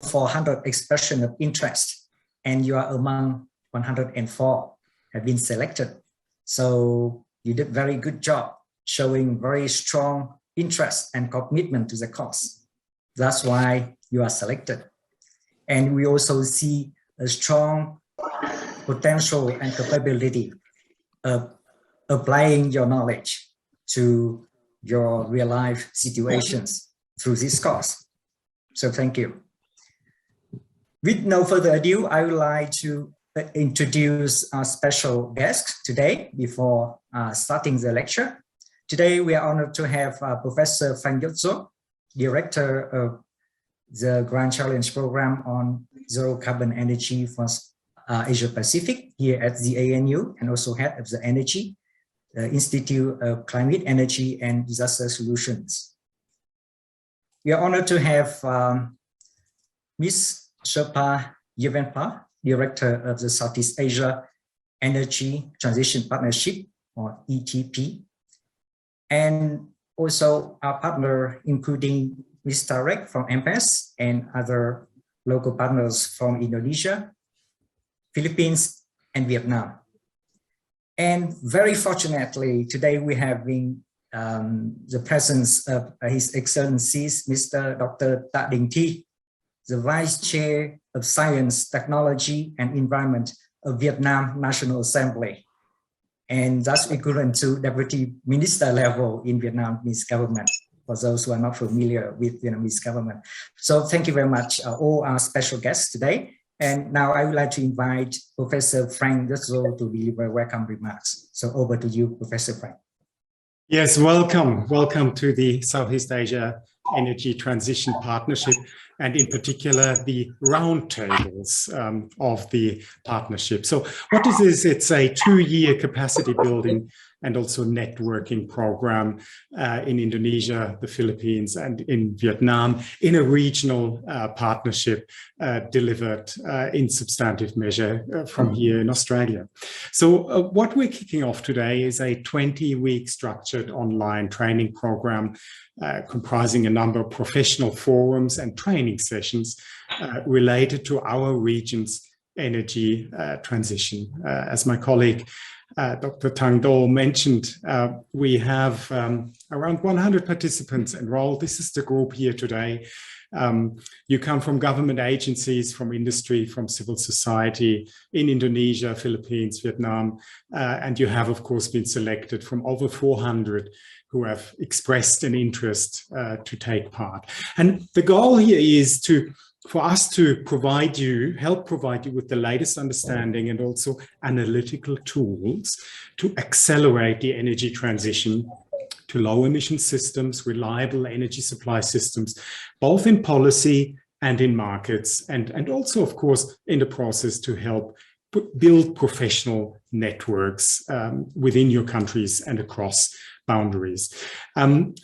400 expression of interest, and you are among 104 have been selected. So you did very good job showing very strong interest and commitment to the cause. That's why you are selected. And we also see a strong potential and capability of applying your knowledge to your real life situations through this course. So thank you. With no further ado, I would like to introduce our special guest today before starting the lecture. Today, we are honored to have Professor Frank Yotso, Director of the Grand Challenge Program on Zero Carbon Energy for Asia Pacific here at the ANU, and also head of the Energy Institute of Climate, Energy and Disaster Solutions. We are honored to have Ms. Sherpa Yevenpa, Director of the Southeast Asia Energy Transition Partnership, or ETP, and also our partner, including Ms. Tarek from MPES and other local partners from Indonesia, Philippines, and Vietnam. And very fortunately, today we have the presence of His Excellencies, Mr. Dr. Tak Dinh Thi, the Vice Chair of Science, Technology and Environment of Vietnam National Assembly. And that's equivalent to Deputy Minister level in Vietnamese government, for those who are not familiar with Vietnamese government. So thank you very much, all our special guests today. And now I would like to invite Professor Frank Yotso to deliver welcome remarks. So over to you, Professor Frank. Yes, welcome. Welcome to the Southeast Asia Energy Transition Partnership, and in particular, the roundtables of the partnership. So what this is, it's a 2-year capacity building and also networking program in Indonesia, the Philippines, and in Vietnam, in a regional partnership delivered in substantive measure from here in Australia. So what we're kicking off today is a 20-week structured online training program comprising a number of professional forums and training sessions related to our region's energy transition. As my colleague Dr. Tang Do mentioned, we have around 100 participants enrolled. This is the group here today. You come from government agencies, from industry, from civil society in Indonesia, Philippines, Vietnam, and you have, of course, been selected from over 400 who have expressed an interest to take part. And the goal here is for us to help provide you with the latest understanding and also analytical tools to accelerate the energy transition to low emission systems, reliable energy supply systems, both in policy and in markets, and also, of course, in the process to help build professional networks within your countries and across boundaries.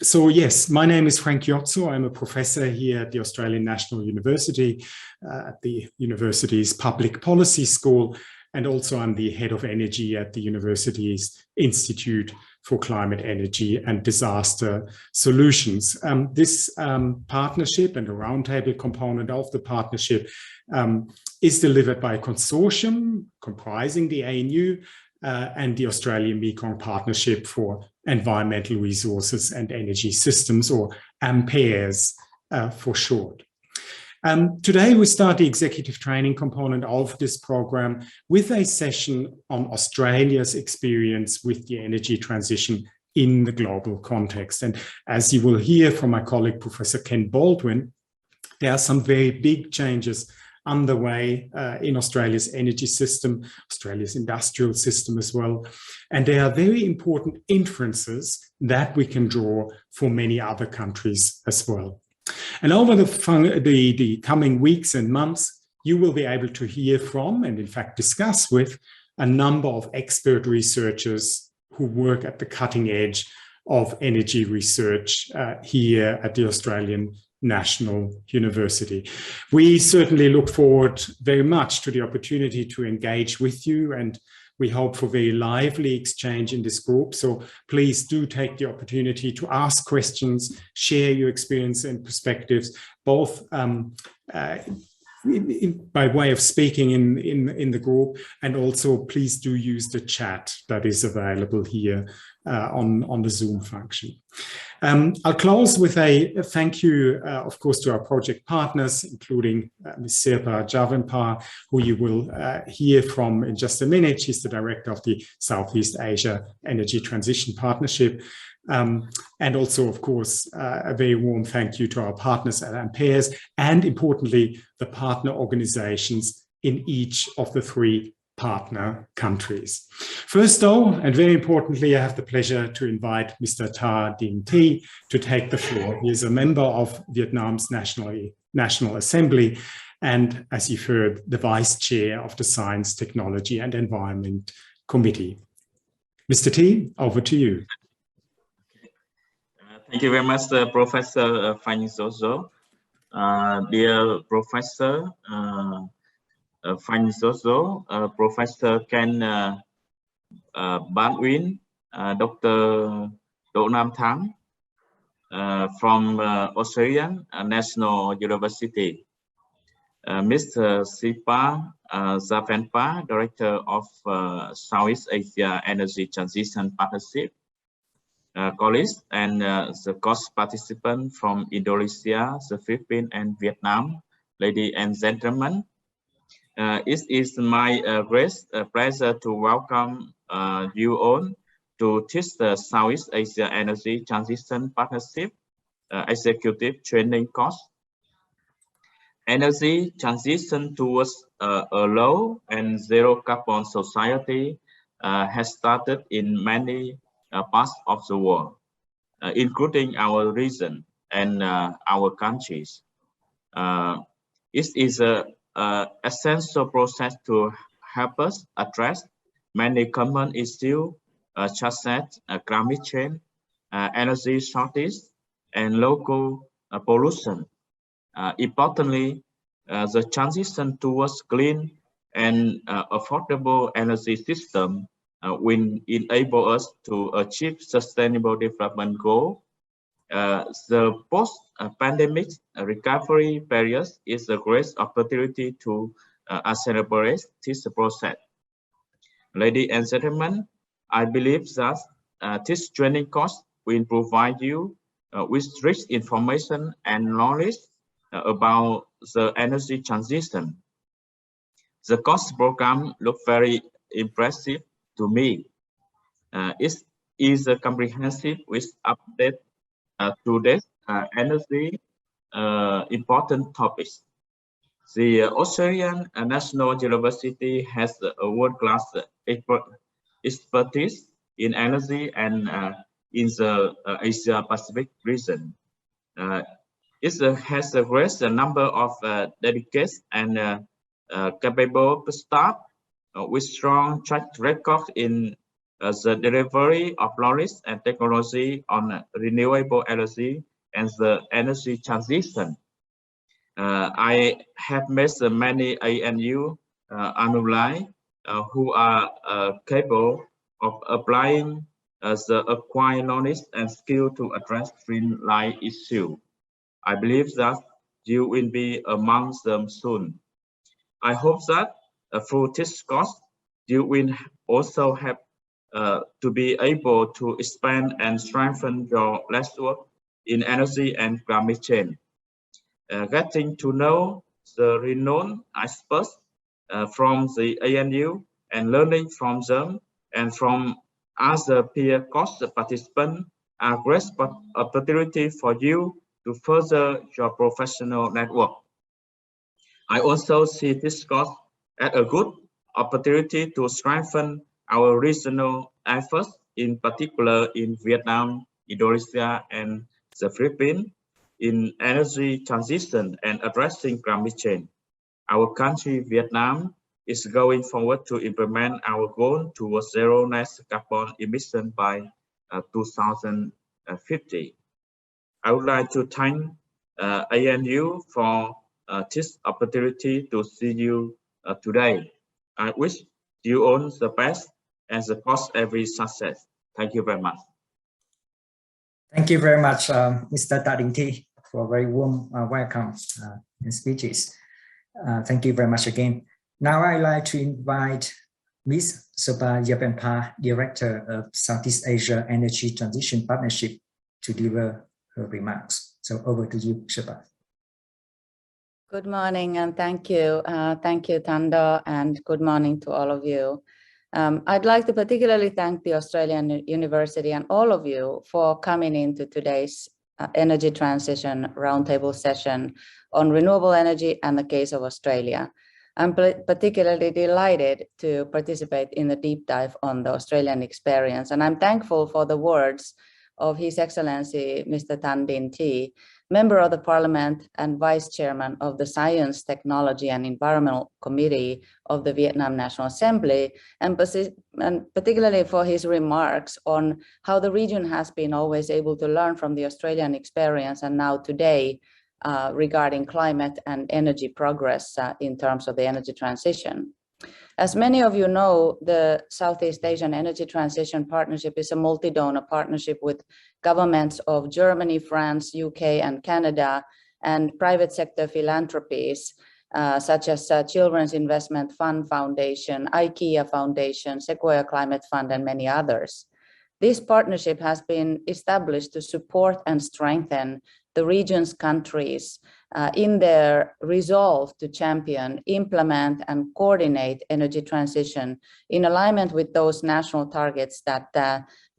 So yes, my name is Frank Yotso. I'm a professor here at the Australian National University, at the university's Public Policy School, and also I'm the head of energy at the university's Institute for Climate, Energy and Disaster Solutions. This partnership and the roundtable component of the partnership is delivered by a consortium comprising the ANU and the Australian Mekong Partnership for Environmental Resources and Energy Systems, or AMPERS for short. Today we start the executive training component of this program with a session on Australia's experience with the energy transition in the global context. And as you will hear from my colleague, Professor Ken Baldwin, there are some very big changes underway in Australia's energy system, Australia's industrial system as well. And there are very important inferences that we can draw for many other countries as well. And over the coming weeks and months, you will be able to hear from and in fact discuss with a number of expert researchers who work at the cutting edge of energy research here at the Australian National University. We certainly look forward very much to the opportunity to engage with you, and we hope for very lively exchange in this group. So please do take the opportunity to ask questions, share your experience and perspectives, both by way of speaking in the group, and also please do use the chat that is available here on the Zoom function. I'll close with a thank you, of course, to our project partners, including Ms. Sirpa Javanpar, who you will hear from in just a minute. She's the director of the Southeast Asia Energy Transition Partnership. And also, of course, a very warm thank you to our partners at Ampères, and importantly, the partner organizations in each of the 3 partner countries. First, though, and very importantly, I have the pleasure to invite Mr. Ta Dinh Thi to take the floor. He is a member of Vietnam's National Assembly, and as you've heard, the vice chair of the Science, Technology and Environment Committee. Mr. Thi, over to you. Thank you very much, Professor Phanh Jojo. Dear Professor Phanh Jojo, Professor Ken Ban Uyên, Dr. Đỗ Nam Thắng from Australian National University, Mr. Sirpa Javanpar, Director of Southeast Asia Energy Transition Partnership, colleagues and the course participants from Indonesia, the Philippines and Vietnam, ladies and gentlemen. It is my great pleasure to welcome you all to the Southeast Asia Energy Transition Partnership Executive Training course. Energy transition towards a low and zero carbon society has started in many parts of the world, including our region and our countries. It is an essential process to help us address many common issues such as climate change, energy shortage, and local pollution. Importantly, the transition towards clean and affordable energy system will enable us to achieve sustainable development goals. The post-pandemic recovery period is a great opportunity to accelerate this process. Ladies and gentlemen, I believe that this training course will provide you with rich information and knowledge about the energy transition. The course program looks very impressive to me. It is a comprehensive with update today's energy important topics. The Australian National University has a world-class expertise in energy and in the Asia Pacific region. It has a great number of dedicated and capable staff with strong track record in the delivery of knowledge and technology on renewable energy and the energy transition. I have met many ANU alumni who are capable of applying the acquired knowledge and skill to address streamline issues. I believe that you will be among them soon. I hope that through this course, you will also have to be able to expand and strengthen your network in energy and climate change. Getting to know the renowned experts from the ANU and learning from them and from other peer course participants are great opportunity for you to further your professional network. I also see this course as a good opportunity to strengthen our regional efforts, in particular in Vietnam, Indonesia, and the Philippines, in energy transition and addressing climate change. Our country, Vietnam, is going forward to implement our goal towards zero net carbon emission by 2050. I would like to thank ANU for this opportunity to see you today. I wish you all the best and the course every success. Thank you very much. Thank you very much, Mr. Ta Dinh Thi, for a very warm welcome and speeches. Thank you very much again. Now I'd like to invite Ms. Sopa Yapenpa, Director of Southeast Asia Energy Transition Partnership, to deliver her remarks. So over to you, Sopa. Good morning and thank you. Thank you, Tando, and good morning to all of you. I'd like to particularly thank the Australian University and all of you for coming into today's Energy Transition Roundtable session on renewable energy and the case of Australia. I'm particularly delighted to participate in the deep dive on the Australian experience, and I'm thankful for the words of His Excellency Mr. Tan Dinh Thi, Member of the Parliament and Vice Chairman of the Science, Technology and Environmental Committee of the Vietnam National Assembly, and particularly for his remarks on how the region has been always able to learn from the Australian experience and now today regarding climate and energy progress in terms of the energy transition. As many of you know, the Southeast Asian Energy Transition Partnership is a multi-donor partnership with governments of Germany, France, UK, and Canada, and private sector philanthropies, such as Children's Investment Fund Foundation, IKEA Foundation, Sequoia Climate Fund, and many others. This partnership has been established to support and strengthen the region's countries in their resolve to champion, implement, and coordinate energy transition in alignment with those national targets that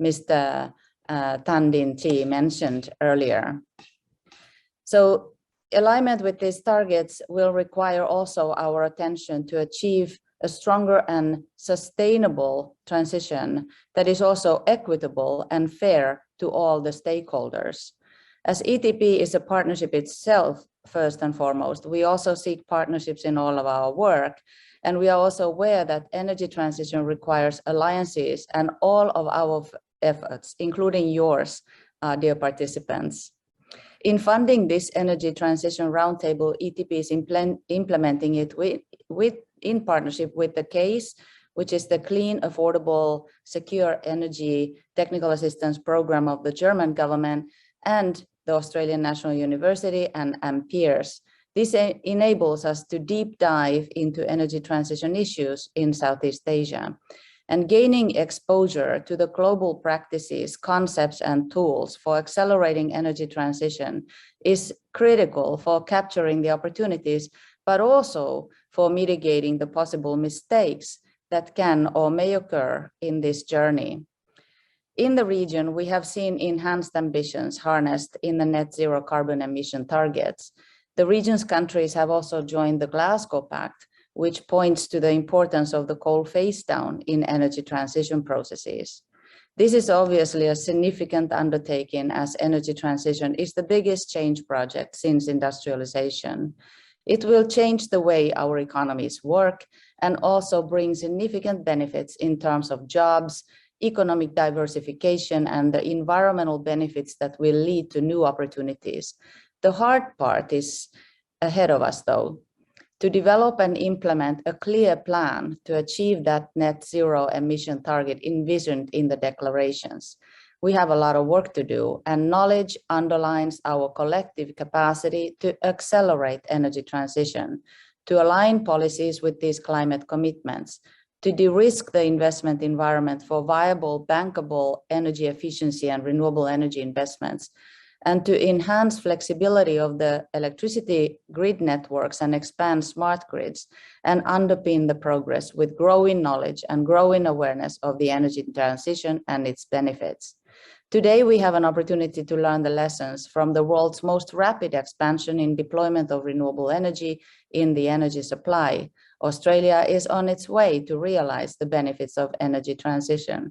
Mr. Tan Dinh Thi mentioned earlier. So alignment with these targets will require also our attention to achieve a stronger and sustainable transition that is also equitable and fair to all the stakeholders. As ETP is a partnership itself, first and foremost, we also seek partnerships in all of our work. And we are also aware that energy transition requires alliances and all of our efforts, including yours, dear participants. In funding this Energy Transition Roundtable, ETP is implementing it in partnership with the CASE, which is the Clean, Affordable, Secure Energy Technical Assistance Program of the German government, and the Australian National University and peers. This enables us to deep dive into energy transition issues in Southeast Asia. And gaining exposure to the global practices, concepts, and tools for accelerating energy transition is critical for capturing the opportunities, but also for mitigating the possible mistakes that can or may occur in this journey. In the region, we have seen enhanced ambitions harnessed in the net zero carbon emission targets. The region's countries have also joined the Glasgow Pact, which points to the importance of the coal phase down in energy transition processes. This is obviously a significant undertaking, as energy transition is the biggest change project since industrialization. It will change the way our economies work and also bring significant benefits in terms of jobs, economic diversification, and the environmental benefits that will lead to new opportunities. The hard part is ahead of us, though, to develop and implement a clear plan to achieve that net zero emission target envisioned in the declarations. We have a lot of work to do, and knowledge underlines our collective capacity to accelerate energy transition, to align policies with these climate commitments, to de-risk the investment environment for viable, bankable energy efficiency and renewable energy investments, and to enhance flexibility of the electricity grid networks and expand smart grids, and underpin the progress with growing knowledge and growing awareness of the energy transition and its benefits. Today, we have an opportunity to learn the lessons from the world's most rapid expansion in deployment of renewable energy in the energy supply. Australia is on its way to realize the benefits of energy transition.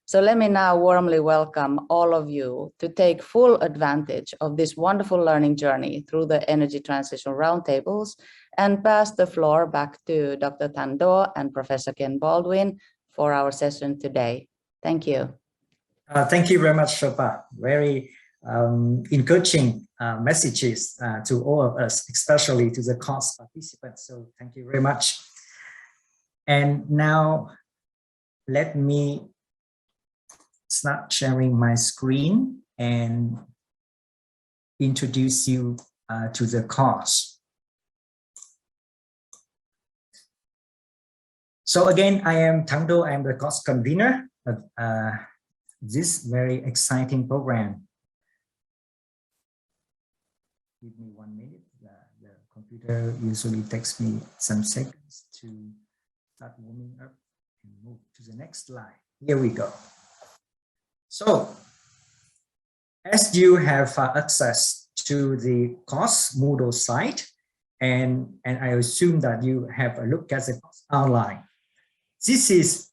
So let me now warmly welcome all of you to take full advantage of this wonderful learning journey through the Energy Transition Roundtables, and pass the floor back to Dr. Tan Do and Professor Ken Baldwin for our session today. Thank you. Thank you very much, Sopa. Very encouraging messages to all of us, especially to the course participants. So thank you very much. And now let me start sharing my screen and introduce you to the course. So again, I am Thando. I am the course convener of this very exciting program. Give me 1 minute. The computer usually takes me some seconds to start warming up and move to the next slide. Here we go. So, as you have access to the course Moodle site, and I assume that you have a look at the course outline. This is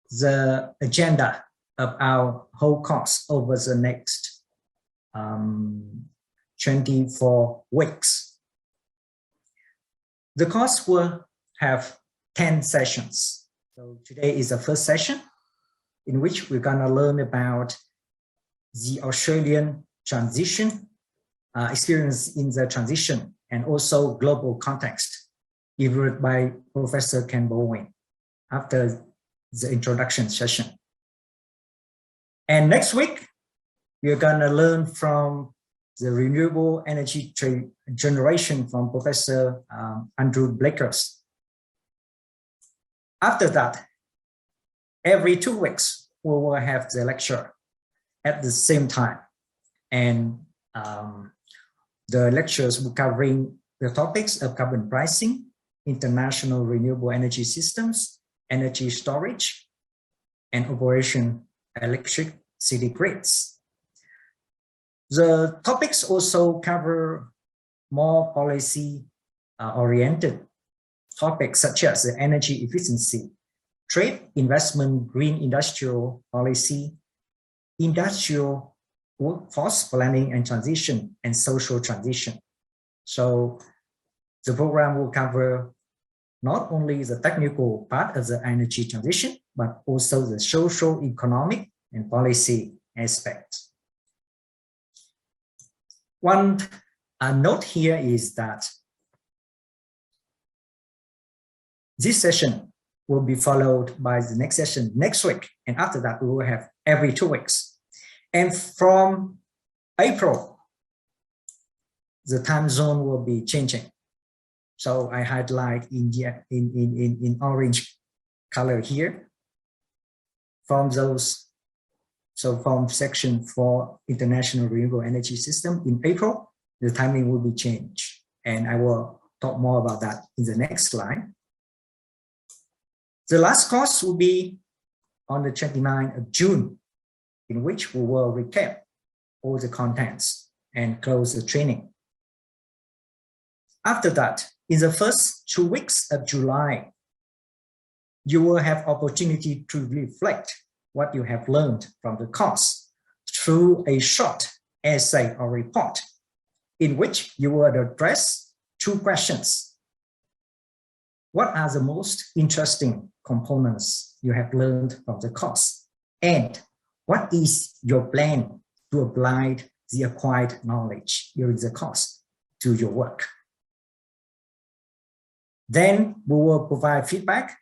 the agenda of our whole course over the next 24 weeks. The course will have 10 sessions. So today is the first session in which we're going to learn about the Australian transition, experience in the transition, and also global context, delivered by Professor Ken Bowen after the introduction session. And next week, we're going to learn from the renewable energy generation from Professor Andrew Blakers. After that, every 2 weeks, we will have the lecture at the same time. And the lectures will covering the topics of carbon pricing, international renewable energy systems, energy storage, and operation electricity grids. The topics also cover more policy-oriented topics such as the energy efficiency, trade, investment, green industrial policy, industrial workforce planning and transition, and social transition. So the program will cover not only the technical part of the energy transition, but also the social, economic, and policy aspects. One note here is that this session will be followed by the next session next week. And after that, we will have every 2 weeks. And from April, the time zone will be changing. So I highlight in orange color here. From those, so from section 4, International Renewable Energy System, in April, the timing will be changed. And I will talk more about that in the next slide. The last course will be on the 29th of June, in which we will recap all the contents and close the training. After that, in the first 2 weeks of July, you will have opportunity to reflect what you have learned from the course through a short essay or report, in which you will address 2 questions. What are the most interesting components you have learned from the course? And what is your plan to apply the acquired knowledge during the course to your work? Then we will provide feedback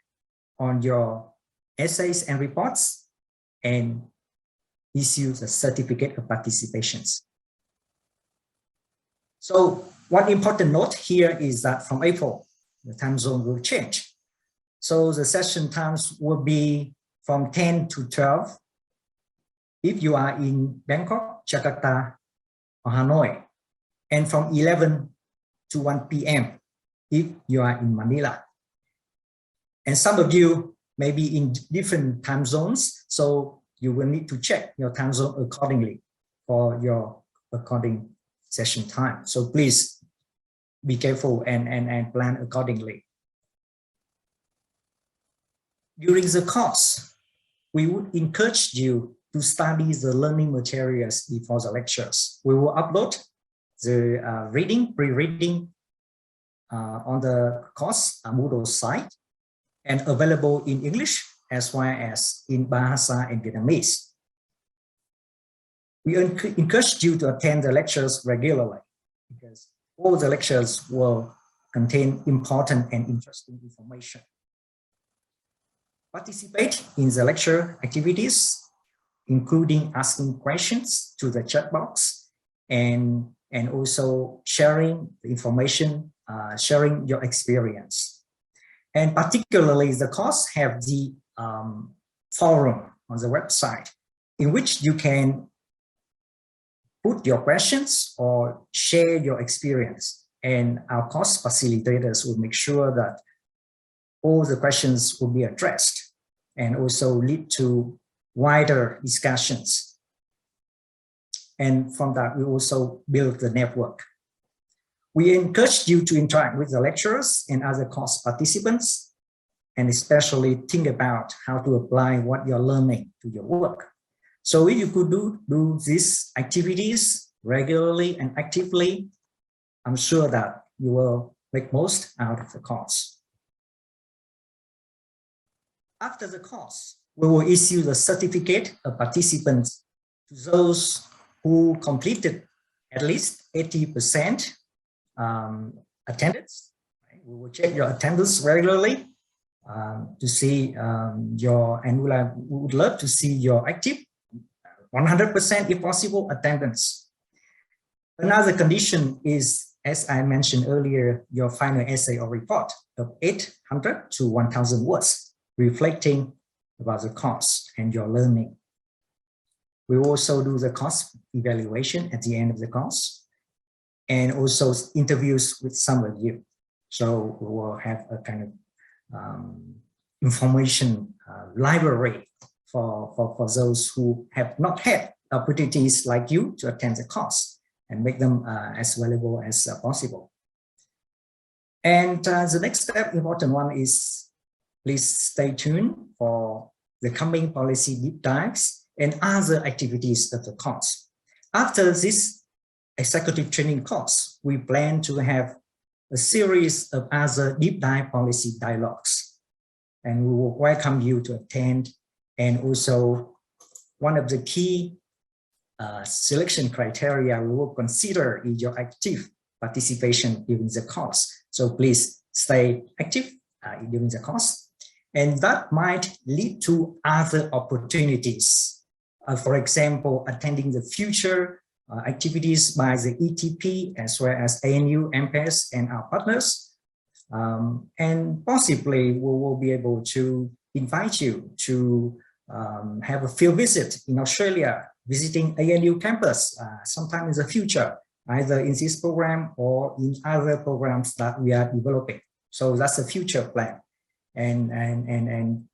on your essays and reports and issue the certificate of participations. So one important note here is that from April, the time zone will change. So the session times will be from 10 to 12 if you are in Bangkok, Jakarta, or Hanoi, and from 11 to 1 p.m. if you are in Manila. And some of you may be in different time zones, so you will need to check your time zone accordingly for your according session time. So please be careful and plan accordingly. During the course, we would encourage you to study the learning materials before the lectures. We will upload the pre-reading on the course Moodle site and available in English as well as in Bahasa and Vietnamese. We encourage you to attend the lectures regularly because all the lectures will contain important and interesting information. Participate in the lecture activities, including asking questions to the chat box and also sharing the information, sharing your experience. And particularly the course have the forum on the website in which you can put your questions or share your experience. And our course facilitators will make sure that all the questions will be addressed and also lead to wider discussions. And from that, we also build the network. We encourage you to interact with the lecturers and other course participants, and especially think about how to apply what you're learning to your work. So if you could do these activities regularly and actively, I'm sure that you will make most out of the course. After the course, we will issue the certificate of participants to those who completed at least 80% attendance. Right? We will check your attendance regularly to see and we would love to see your active 100% if possible attendance. Another condition is, as I mentioned earlier, your final essay or report of 800 to 1,000 words, reflecting about the course and your learning. We also do the course evaluation at the end of the course, and also interviews with some of you. So we will have a kind of information library for those who have not had opportunities like you to attend the course, and make them as valuable as possible. And the next step, important one, is please stay tuned for the coming policy deep dives and other activities of the course. After this executive training course, we plan to have a series of other deep dive policy dialogues, and we will welcome you to attend. And also, one of the key selection criteria we will consider is your active participation during the course. So please stay active during the course, and that might lead to other opportunities. For example, attending the future activities by the ETP as well as ANU, MPS, and our partners. And possibly we will be able to invite you to have a field visit in Australia, visiting ANU campus sometime in the future, either in this program or in other programs that we are developing. So that's a future plan. And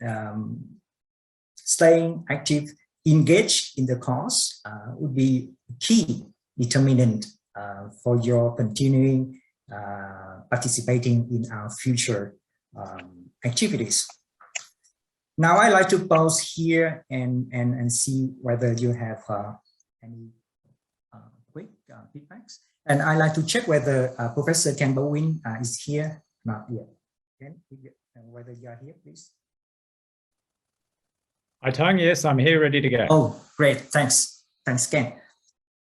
staying active, engaged in the course would be key determinant for your continuing participating in our future activities. Now I'd like to pause here and see whether you have any quick feedbacks. And I'd like to check whether Professor Ken Bowen is here. Not yet. Ken, whether you are here, please. Hi, Tung. Yes, I'm here, ready to go. Oh, great. Thanks. Thanks, Ken.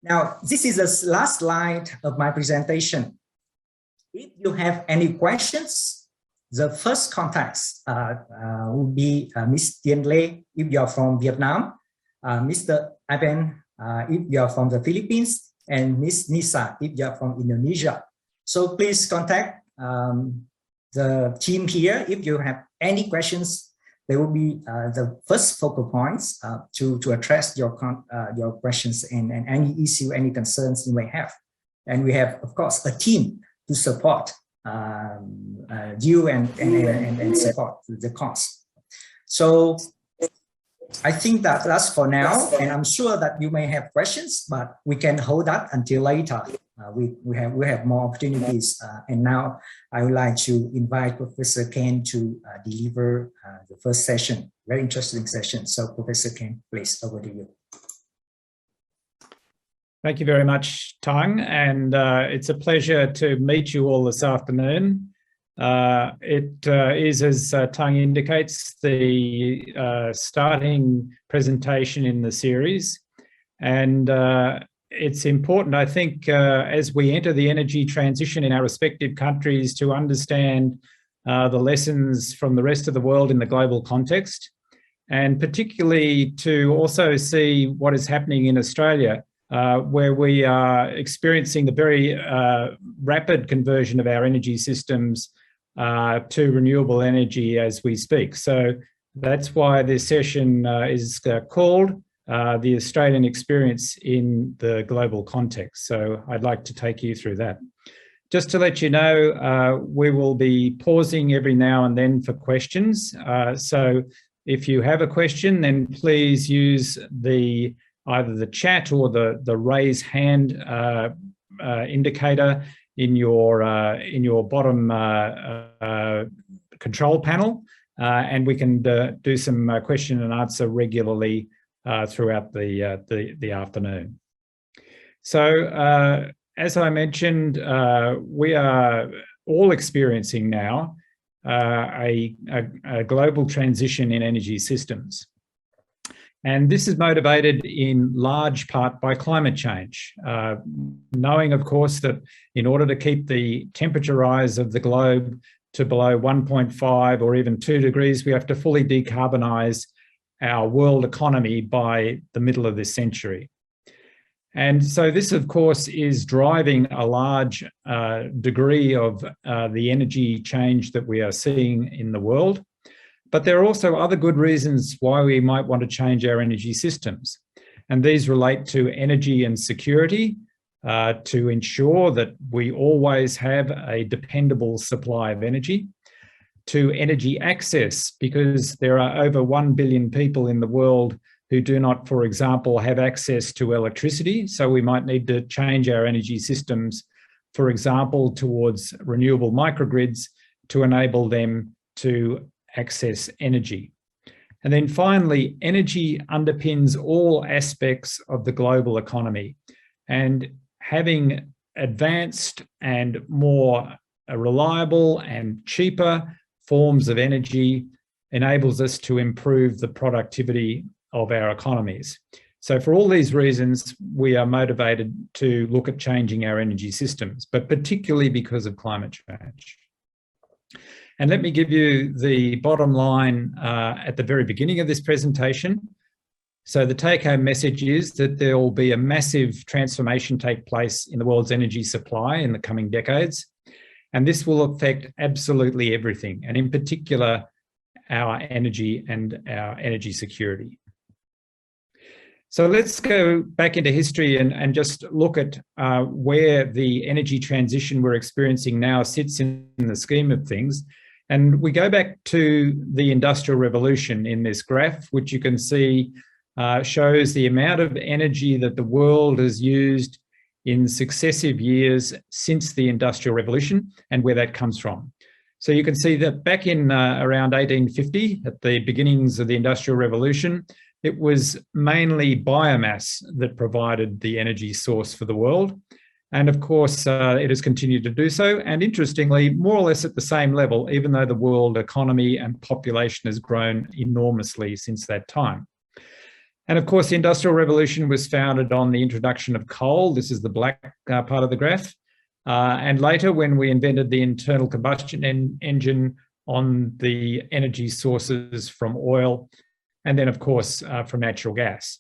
Now, this is the last slide of my presentation. If you have any questions, the first contacts will be Ms. Tien Lê if you're from Vietnam, Mr. Ivan if you're from the Philippines, and Ms. Nisa if you're from Indonesia. So please contact the team here if you have any questions. They will be the first focal points to address your questions and any issue, any concerns you may have. And we have, of course, a team to support you and support the cause. So I think that that's for now, and I'm sure that you may have questions, but we can hold that until later. We have more opportunities, and now I would like to invite Professor Ken to deliver the first session, very interesting session. So Professor Ken, please, over to you. Thank you very much, Tung, and it's a pleasure to meet you all this afternoon. It is, as Tung indicates, the starting presentation in the series, and it's important, I think, as we enter the energy transition in our respective countries, to understand the lessons from the rest of the world in the global context, and particularly to also see what is happening in Australia, where we are experiencing the very rapid conversion of our energy systems to renewable energy as we speak. So that's why this session is called the Australian Experience in the Global Context. So I'd like to take you through that. Just to let you know, we will be pausing every now and then for questions. So if you have a question, then please use either the chat or the raise hand indicator in your bottom control panel, and we can do some question and answer regularly throughout the afternoon. So as I mentioned, we are all experiencing now a global transition in energy systems. And this is motivated in large part by climate change, knowing, of course, that in order to keep the temperature rise of the globe to below 1.5 or even 2 degrees, we have to fully decarbonise our world economy by the middle of this century. And so this, of course, is driving a large degree of the energy change that we are seeing in the world. But there are also other good reasons why we might want to change our energy systems. And these relate to energy and security, to ensure that we always have a dependable supply of energy, to energy access, because there are over 1 billion people in the world who do not, for example, have access to electricity. So we might need to change our energy systems, for example, towards renewable microgrids to enable them to access energy. And then finally, energy underpins all aspects of the global economy. And having advanced and more reliable and cheaper forms of energy enables us to improve the productivity of our economies. So for all these reasons, we are motivated to look at changing our energy systems, but particularly because of climate change. And let me give you the bottom line at the very beginning of this presentation. So the take-home message is that there will be a massive transformation take place in the world's energy supply in the coming decades. And this will affect absolutely everything, and in particular, our energy and our energy security. So let's go back into history and just look at where the energy transition we're experiencing now sits in the scheme of things. And we go back to the Industrial Revolution in this graph, which you can see shows the amount of energy that the world has used in successive years since the Industrial Revolution and where that comes from. So you can see that back in around 1850, at the beginnings of the Industrial Revolution, it was mainly biomass that provided the energy source for the world. And of course, it has continued to do so. And interestingly, more or less at the same level, even though the world economy and population has grown enormously since that time. And of course, the Industrial Revolution was founded on the introduction of coal. This is the black part of the graph. And later, when we invented the internal combustion engine, on the energy sources from oil, and then, of course, from natural gas.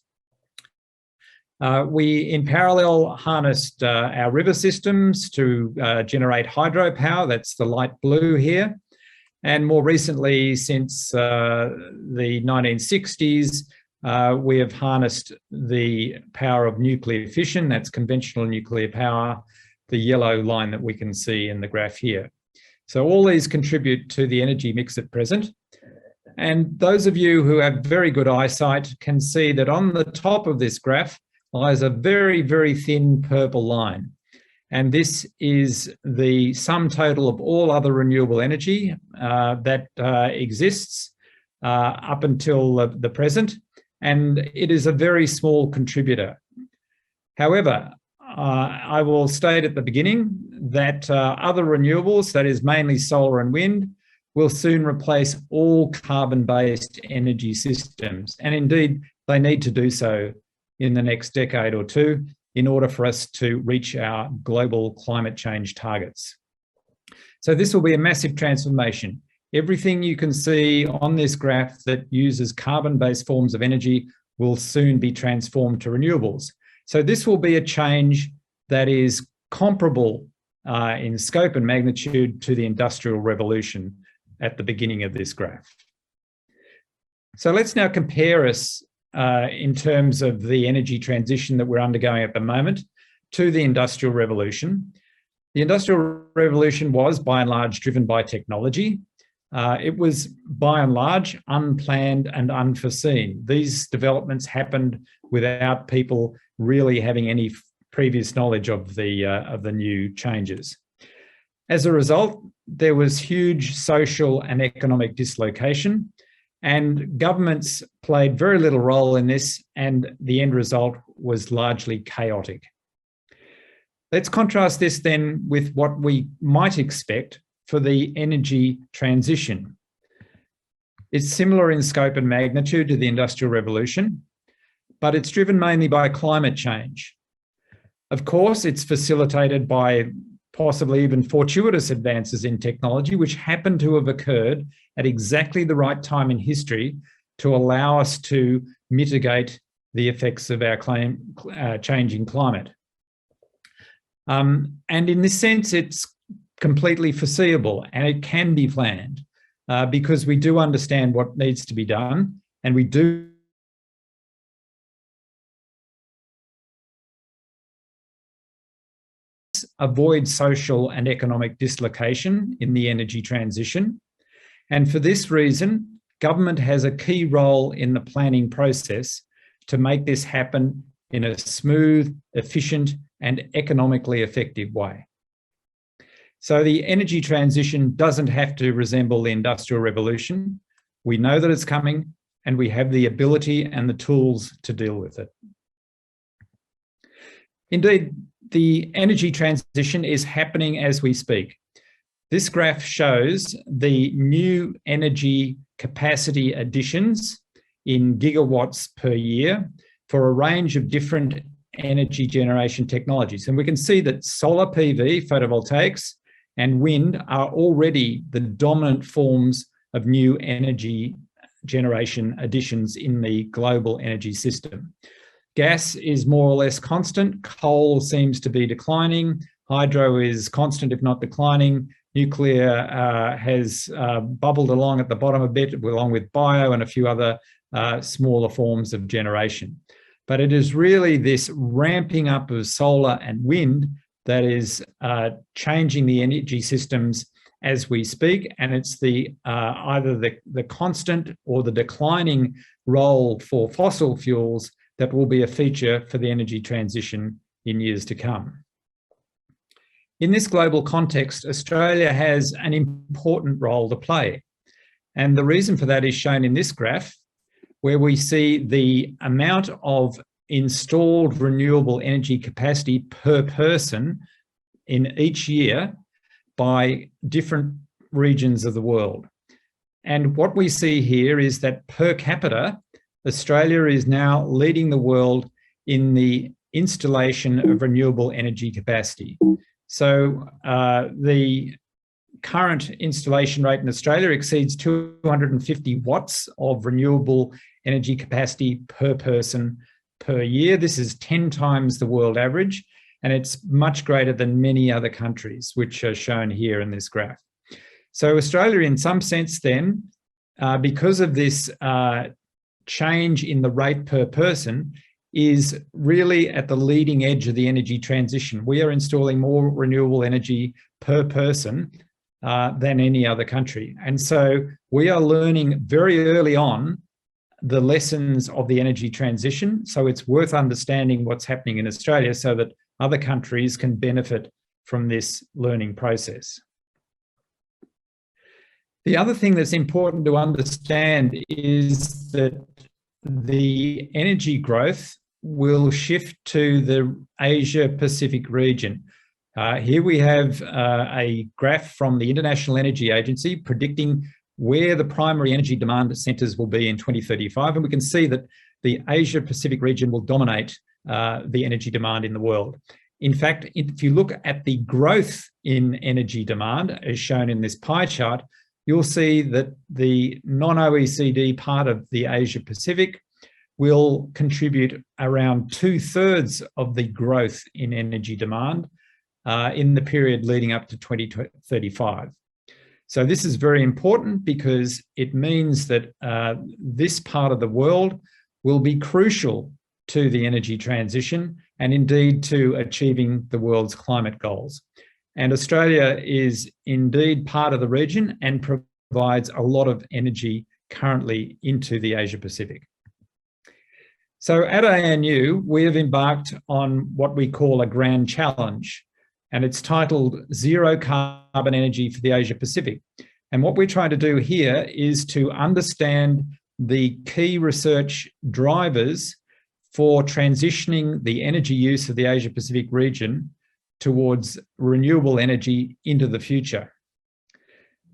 We, in parallel, harnessed our river systems to generate hydropower. That's the light blue here. And more recently, since the 1960s, we have harnessed the power of nuclear fission. That's conventional nuclear power, the yellow line that we can see in the graph here. So all these contribute to the energy mix at present. And those of you who have very good eyesight can see that on the top of this graph lies a very, very thin purple line. And this is the sum total of all other renewable energy that exists up until the present. And it is a very small contributor. However, I will state at the beginning that other renewables, that is mainly solar and wind, will soon replace all carbon-based energy systems. And indeed, they need to do so in the next decade or two in order for us to reach our global climate change targets. So this will be a massive transformation. Everything you can see on this graph that uses carbon-based forms of energy will soon be transformed to renewables. So this will be a change that is comparable in scope and magnitude to the Industrial Revolution at the beginning of this graph. So let's now compare us in terms of the energy transition that we're undergoing at the moment to the Industrial Revolution. The Industrial Revolution was, by and large, driven by technology. It was, by and large, unplanned and unforeseen. These developments happened without people really having any previous knowledge of the new changes. As a result, there was huge social and economic dislocation, and governments played very little role in this, and the end result was largely chaotic. Let's contrast this then with what we might expect for the energy transition. It's similar in scope and magnitude to the Industrial Revolution, but it's driven mainly by climate change. Of course, it's facilitated by possibly even fortuitous advances in technology, which happen to have occurred at exactly the right time in history to allow us to mitigate the effects of our changing climate. And in this sense, it's completely foreseeable and it can be planned because we do understand what needs to be done, and we do avoid social and economic dislocation in the energy transition. And for this reason, government has a key role in the planning process to make this happen in a smooth, efficient, and economically effective way. So the energy transition doesn't have to resemble the Industrial Revolution. We know that it's coming, and we have the ability and the tools to deal with it. Indeed, the energy transition is happening as we speak. This graph shows the new energy capacity additions in gigawatts per year for a range of different energy generation technologies. And we can see that solar PV, photovoltaics, and wind are already the dominant forms of new energy generation additions in the global energy system. Gas is more or less constant. Coal seems to be declining. Hydro is constant, if not declining. Nuclear has bubbled along at the bottom a bit, along with bio and a few other smaller forms of generation. But it is really this ramping up of solar and wind that is changing the energy systems as we speak, and it's the either the constant or the declining role for fossil fuels that will be a feature for the energy transition in years to come. In this global context, Australia has an important role to play. And the reason for that is shown in this graph, where we see the amount of installed renewable energy capacity per person in each year by different regions of the world. And what we see here is that per capita, Australia is now leading the world in the installation of renewable energy capacity. So the current installation rate in Australia exceeds 250 watts of renewable energy capacity per person per year. This is 10 times the world average, and it's much greater than many other countries, which are shown here in this graph. So Australia, in some sense then, because of this change in the rate per person, is really at the leading edge of the energy transition. We are installing more renewable energy per person than any other country. And so we are learning very early on the lessons of the energy transition. So it's worth understanding what's happening in Australia so that other countries can benefit from this learning process. The other thing that's important to understand is that the energy growth will shift to the Asia-Pacific region. Here we have a graph from the International Energy Agency predicting where the primary energy demand centres will be in 2035. And we can see that the Asia-Pacific region will dominate the energy demand in the world. In fact, if you look at the growth in energy demand, as shown in this pie chart, you'll see that the non-OECD part of the Asia-Pacific will contribute around 2/3 of the growth in energy demand, in the period leading up to 2035. So this is very important because it means that this part of the world will be crucial to the energy transition and indeed to achieving the world's climate goals. And Australia is indeed part of the region and provides a lot of energy currently into the Asia Pacific. So at ANU, we have embarked on what we call a grand challenge, and it's titled Zero Carbon Energy for the Asia Pacific. And what we're trying to do here is to understand the key research drivers for transitioning the energy use of the Asia Pacific region towards renewable energy into the future.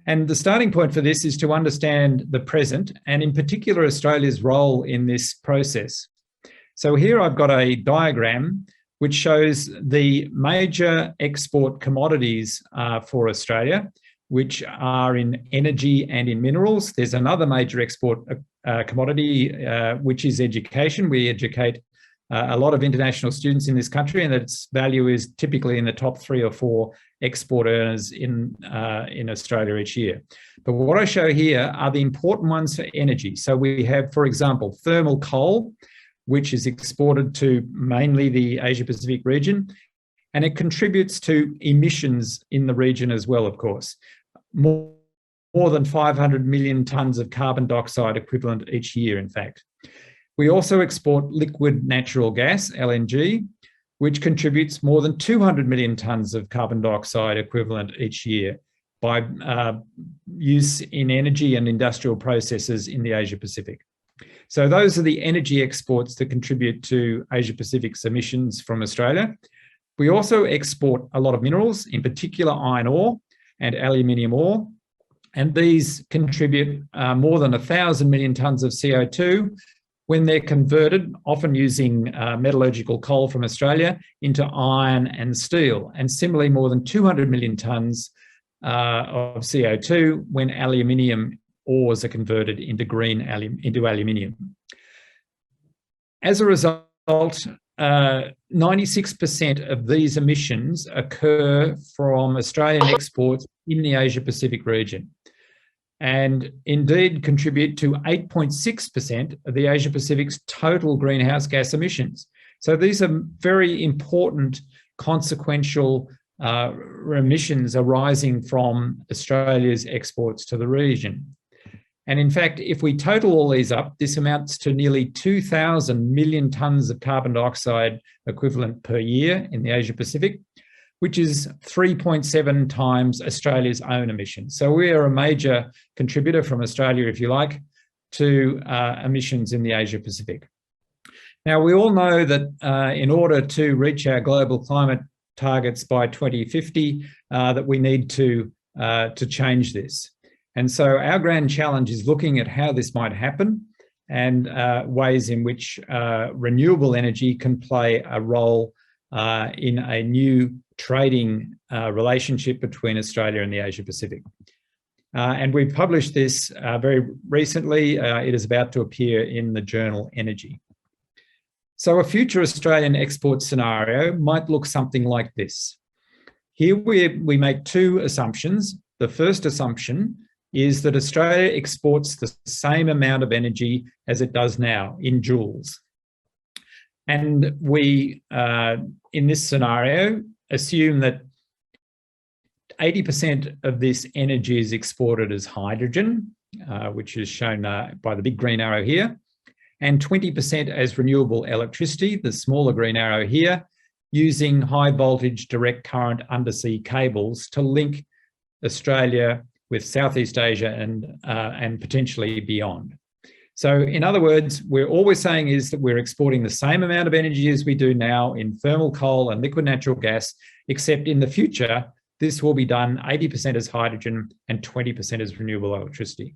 And the starting point for this is to understand the present, and in particular Australia's role in this process. So here I've got a diagram which shows the major export commodities for Australia, which are in energy and in minerals. There's another major export commodity, which is education. We educate a lot of international students in this country, and its value is typically in the top 3 or 4 export earners in Australia each year. But what I show here are the important ones for energy. So we have, for example, thermal coal, which is exported to mainly the Asia Pacific region, and it contributes to emissions in the region as well, of course. More than 500 million tonnes of carbon dioxide equivalent each year, in fact. We also export liquid natural gas, LNG, which contributes more than 200 million tonnes of carbon dioxide equivalent each year by use in energy and industrial processes in the Asia Pacific. So those are the energy exports that contribute to Asia Pacific's emissions from Australia. We also export a lot of minerals, in particular iron ore and aluminium ore, and these contribute more than 1,000 million tonnes of CO2 when they're converted, often using metallurgical coal from Australia, into iron and steel, and similarly more than 200 million tonnes of CO2 when aluminium ores are converted into aluminium. As a result, 96% of these emissions occur from Australian exports in the Asia Pacific region, and indeed contribute to 8.6% of the Asia Pacific's total greenhouse gas emissions. So these are very important consequential emissions arising from Australia's exports to the region. And in fact, if we total all these up, this amounts to nearly 2,000 million tonnes of carbon dioxide equivalent per year in the Asia Pacific, which is 3.7 times Australia's own emissions. So we are a major contributor from Australia, if you like, to emissions in the Asia Pacific. Now, we all know that in order to reach our global climate targets by 2050, that we need to change this. And so our grand challenge is looking at how this might happen and ways in which renewable energy can play a role in a new trading relationship between Australia and the Asia Pacific. And we've published this very recently. It is about to appear in the journal Energy. So a future Australian export scenario might look something like this. Here we make 2 assumptions. The first assumption is that Australia exports the same amount of energy as it does now in joules. And we, in this scenario, assume that 80% of this energy is exported as hydrogen, which is shown by the big green arrow here, and 20% as renewable electricity, the smaller green arrow here, using high voltage direct current undersea cables to link Australia with Southeast Asia and potentially beyond. So in other words, all we're saying is that we're exporting the same amount of energy as we do now in thermal coal and liquid natural gas, except in the future, this will be done 80% as hydrogen and 20% as renewable electricity.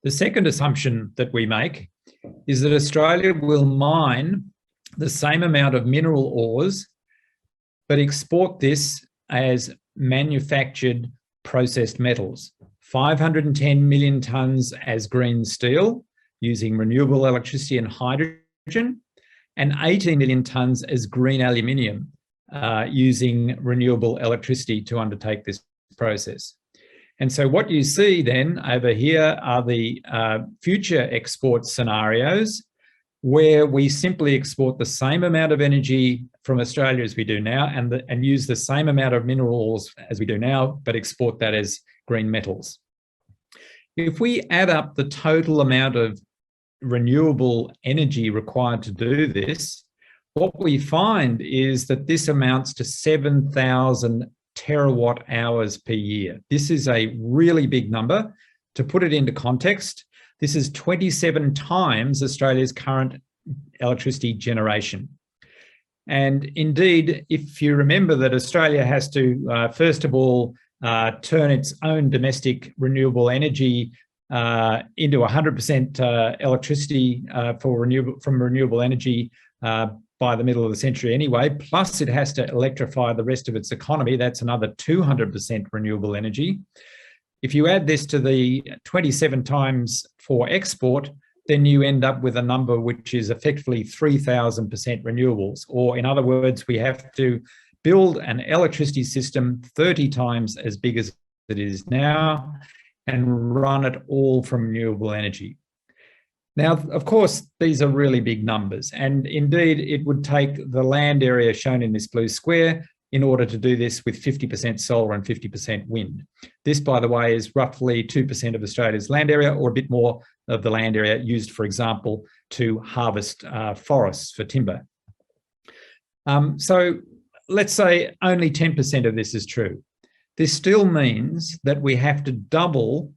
The second assumption that we make is that Australia will mine the same amount of mineral ores, but export this as manufactured processed metals. 510 million tonnes as green steel using renewable electricity and hydrogen, and 18 million tonnes as green aluminium using renewable electricity to undertake this process. And so what you see then over here are the future export scenarios where we simply export the same amount of energy from Australia as we do now and use the same amount of minerals as we do now, but export that as green metals. If we add up the total amount of renewable energy required to do this, what we find is that this amounts to 7,000 terawatt hours per year. This is a really big number. To put it into context, this is 27 times Australia's current electricity generation. And indeed, if you remember that Australia has to, first of all, turn its own domestic renewable energy into 100% electricity from renewable energy by the middle of the century anyway, plus it has to electrify the rest of its economy. That's another 200% renewable energy. If you add this to the 27 times for export, then you end up with a number which is effectively 3,000% renewables. Or in other words, we have to build an electricity system 30 times as big as it is now and run it all from renewable energy. Now, of course, these are really big numbers, and indeed it would take the land area shown in this blue square in order to do this with 50% solar and 50% wind. This, by the way, is roughly 2% of Australia's land area, or a bit more of the land area used, for example, to harvest forests for timber. So let's say only 10% of this is true. This still means that we have to double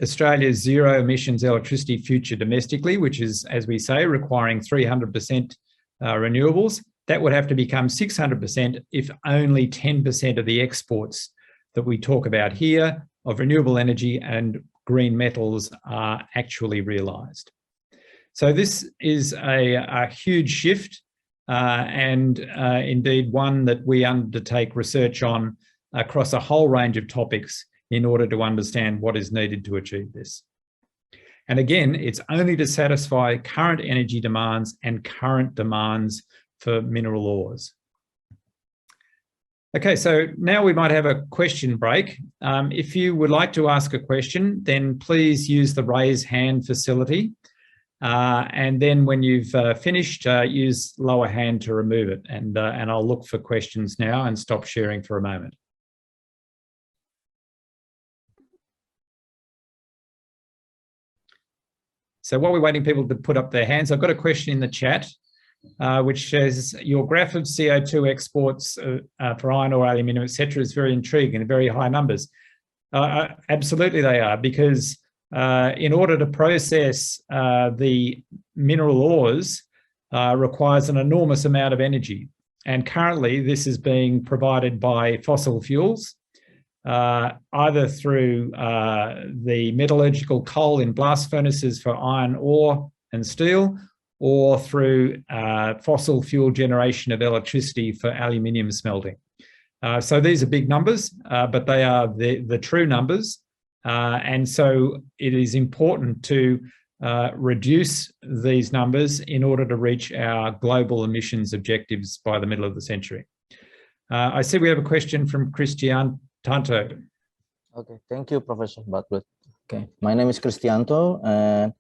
Australia's zero emissions electricity future domestically, which is, as we say, requiring 300% renewables. That would have to become 600% if only 10% of the exports that we talk about here of renewable energy and green metals are actually realised. So this is a huge shift and indeed one that we undertake research on across a whole range of topics in order to understand what is needed to achieve this. And again, it's only to satisfy current energy demands and current demands for mineral ores. Okay, so now we might have a question break. If you would like to ask a question, then please use the raise hand facility. And then when you've finished, use lower hand to remove it. And I'll look for questions now and stop sharing for a moment. So while we're waiting people to put up their hands, I've got a question in the chat, which says, your graph of CO2 exports for iron ore, aluminium, etc., is very intriguing and very high numbers. Absolutely they are, because in order to process the mineral ores requires an enormous amount of energy. And currently this is being provided by fossil fuels, either through the metallurgical coal in blast furnaces for iron ore and steel, or through fossil fuel generation of electricity for aluminium smelting. So these are big numbers, but they are the true numbers. And so it is important to reduce these numbers in order to reach our global emissions objectives by the middle of the century. I see we have a question from Cristianto. Okay, thank you, Professor Bartlett. Okay, my name is Cristianto, and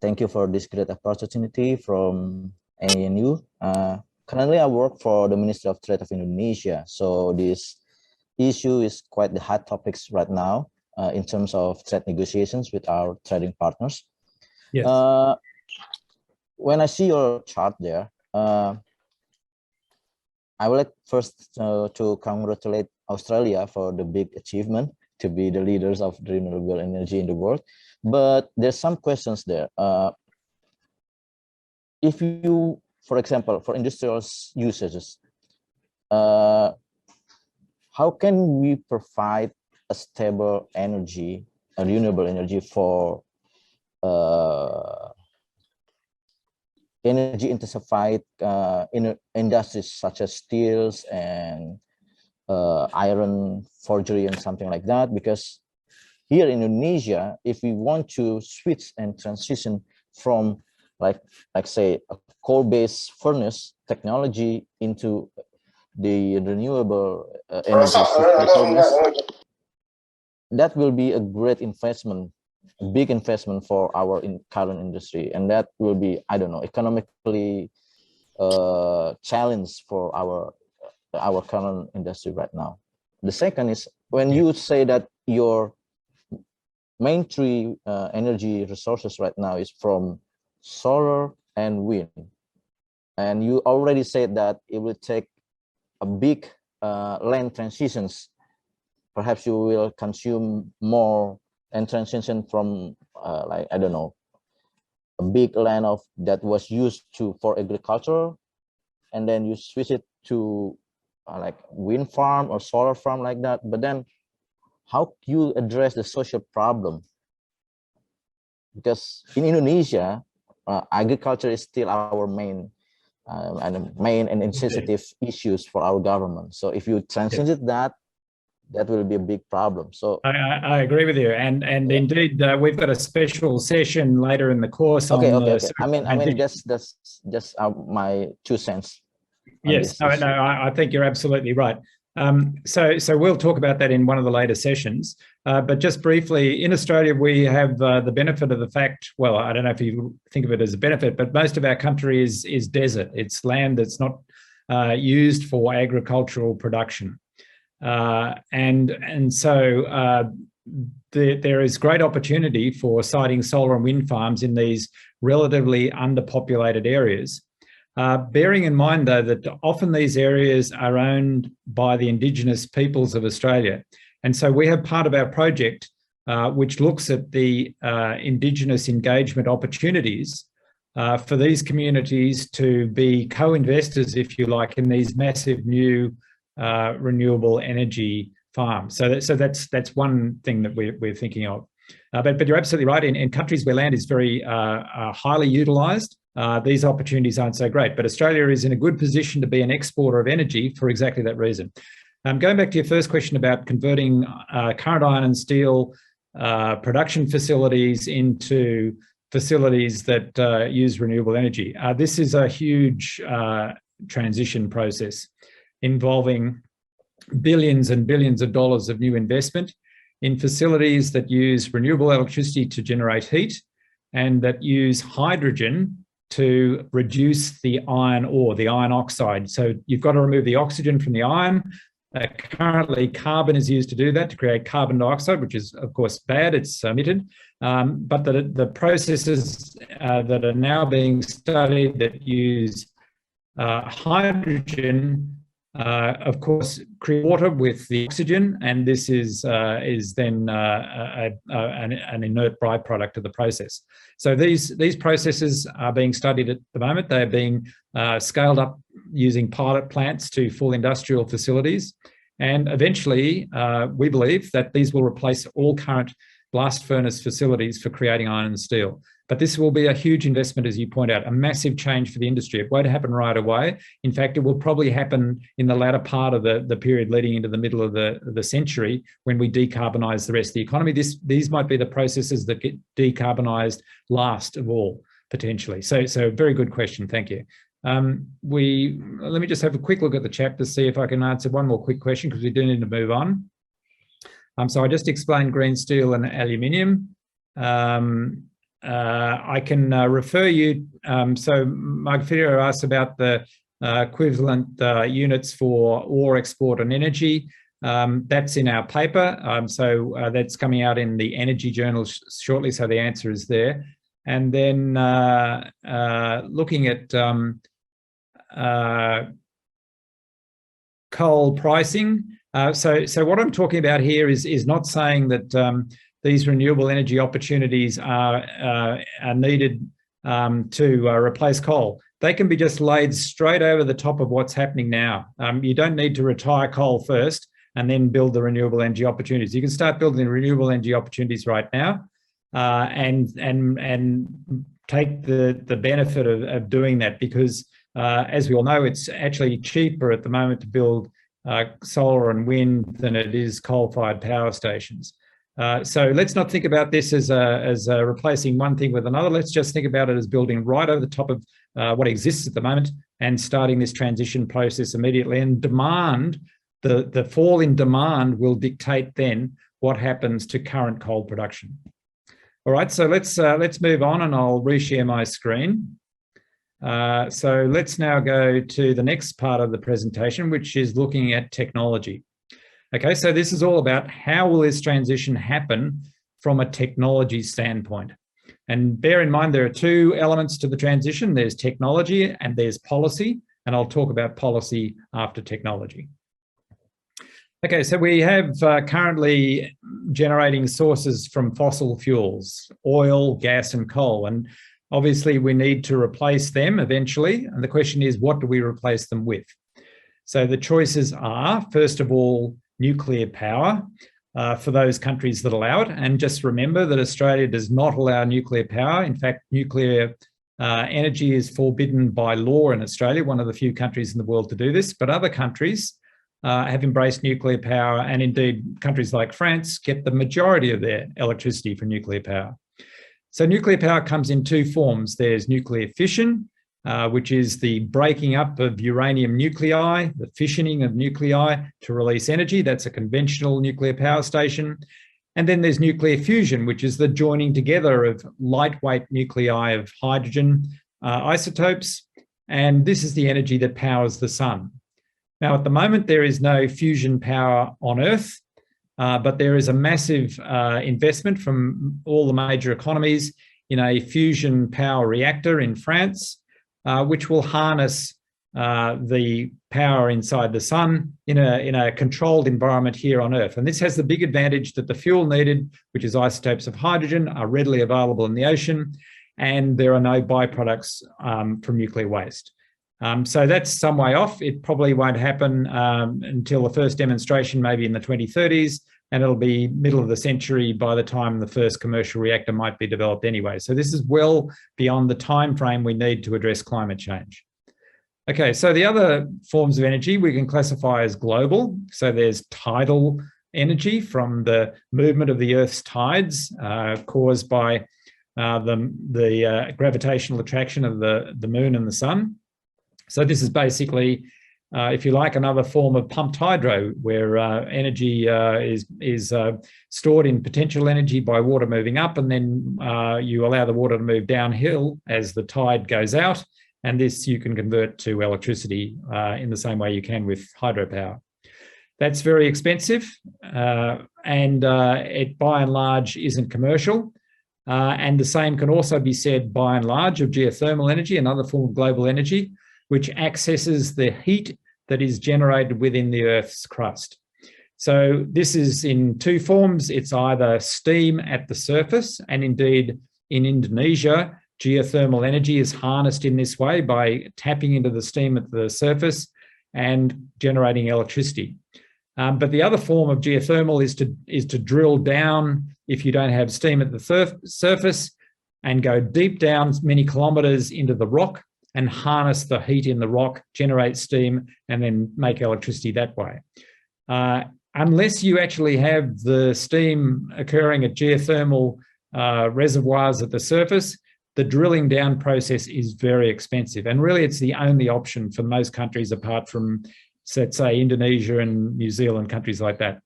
thank you for this great opportunity from ANU. Currently, I work for the Ministry of Trade of Indonesia, so this issue is quite the hot topics right now in terms of trade negotiations with our trading partners. Yes. When I see your chart there, I would like first to congratulate Australia for the big achievement to be the leaders of renewable energy in the world. But there's some questions there. If you, for example, for industrial usages, how can we provide a stable energy, a renewable energy for energy intensified in industries such as steels and iron forgery and something like that? Because here in Indonesia, if we want to switch and transition from like say a coal-based furnace technology into the renewable energy sources, that will be a great investment, a big investment for our current industry, and that will be, I don't know, economically challenge for our current industry right now. The second is when you say that your main three energy resources right now is from solar and wind, and you already said that it will take a big land transitions. Perhaps you will consume more and transition from like, I don't know, a big land that was used for agriculture, and then you switch it to like wind farm or solar farm like that. But then how you address the social problem? Because in Indonesia, agriculture is still our main and sensitive issues for our government. So if you transit that will be a big problem. So I agree with you, and indeed we've got a special session later in the course. Okay. I mean that's just my 2 cents. Yes, no, I think you're absolutely right. So we'll talk about that in one of the later sessions. But just briefly, in Australia, we have the benefit of the fact, well, I don't know if you think of it as a benefit, but most of our country is desert. It's land that's not used for agricultural production. And so there is great opportunity for siting solar and wind farms in these relatively underpopulated areas. Bearing in mind, though, that often these areas are owned by the Indigenous peoples of Australia. And so we have part of our project which looks at the Indigenous engagement opportunities for these communities to be co-investors, if you like, in these massive new renewable energy farms. So that's one thing that we're thinking of. But you're absolutely right. In countries where land is very highly utilised, these opportunities aren't so great. But Australia is in a good position to be an exporter of energy for exactly that reason. Going back to your first question about converting current iron and steel production facilities into facilities that use renewable energy. This is a huge transition process involving billions and billions of dollars of new investment in facilities that use renewable electricity to generate heat and that use hydrogen to reduce the iron ore, the iron oxide. So you've got to remove the oxygen from the iron. Currently, carbon is used to do that, to create carbon dioxide, which is, of course, bad. It's emitted. But the processes that are now being studied that use hydrogen, of course, create water with the oxygen, and this is then an inert byproduct of the process. So these processes are being studied at the moment. They are being scaled up using pilot plants to full industrial facilities, and eventually we believe that these will replace all current blast furnace facilities for creating iron and steel. But this will be a huge investment, as you point out, a massive change for the industry. It won't happen right away. In fact, it will probably happen in the latter part of the period leading into the middle of the century when we decarbonise the rest of the economy. These might be the processes that get decarbonised last of all, potentially. So very good question. Thank you. Let me just have a quick look at the chat to see if I can answer one more quick question, because we do need to move on. So I just explained green steel and aluminium. I can refer you, so Mike Fidero asked about the equivalent units for ore export and energy. That's in our paper, so that's coming out in the Energy Journal shortly, so the answer is there. And then looking at coal pricing, so what I'm talking about here is not saying that these renewable energy opportunities are needed to replace coal. They can be just laid straight over the top of what's happening now. You don't need to retire coal first and then build the renewable energy opportunities. You can start building the renewable energy opportunities right now and take the benefit of doing that, because as we all know, it's actually cheaper at the moment to build solar and wind than it is coal-fired power stations. So let's not think about this as replacing one thing with another. Let's just think about it as building right over the top of what exists at the moment and starting this transition process immediately. And demand, the fall in demand will dictate then what happens to current coal production. All right, so let's move on, and I'll reshare my screen. So let's now go to the next part of the presentation, which is looking at technology. Okay, so this is all about how will this transition happen from a technology standpoint. And bear in mind, there are two elements to the transition. There's technology and there's policy, and I'll talk about policy after technology. Okay, so we have currently generating sources from fossil fuels, oil, gas, and coal. And obviously we need to replace them eventually. And the question is, what do we replace them with? So the choices are, first of all, nuclear power for those countries that allow it. And just remember that Australia does not allow nuclear power. In fact, nuclear energy is forbidden by law in Australia, one of the few countries in the world to do this. But other countries have embraced nuclear power, and indeed countries like France get the majority of their electricity from nuclear power. So nuclear power comes in two forms. There's nuclear fission, which is the breaking up of uranium nuclei, the fissioning of nuclei to release energy. That's a conventional nuclear power station. And then there's nuclear fusion, which is the joining together of lightweight nuclei of hydrogen isotopes. And this is the energy that powers the sun. Now, at the moment, there is no fusion power on Earth, but there is a massive investment from all the major economies in a fusion power reactor in France, which will harness the power inside the sun in a controlled environment here on Earth. And this has the big advantage that the fuel needed, which is isotopes of hydrogen, are readily available in the ocean, and there are no byproducts from nuclear waste. So that's some way off. It probably won't happen until the first demonstration, maybe in the 2030s, and it'll be middle of the century by the time the first commercial reactor might be developed anyway. So this is well beyond the time frame we need to address climate change. Okay, so the other forms of energy we can classify as global. So there's tidal energy from the movement of the Earth's tides caused by the gravitational attraction of the moon and the sun. So this is basically, if you like, another form of pumped hydro, where energy is stored in potential energy by water moving up, and then you allow the water to move downhill as the tide goes out, and this you can convert to electricity in the same way you can with hydropower. That's very expensive, and it by and large isn't commercial. And the same can also be said by and large of geothermal energy, another form of global energy, which accesses the heat that is generated within the Earth's crust. So this is in two forms. It's either steam at the surface, and indeed in Indonesia, geothermal energy is harnessed in this way by tapping into the steam at the surface and generating electricity. But the other form of geothermal is to drill down, if you don't have steam at the surface, and go deep down many kilometres into the rock and harness the heat in the rock, generate steam, and then make electricity that way. Unless you actually have the steam occurring at geothermal reservoirs at the surface, the drilling down process is very expensive. And really, it's the only option for most countries apart from, let's say, Indonesia and New Zealand, countries like that.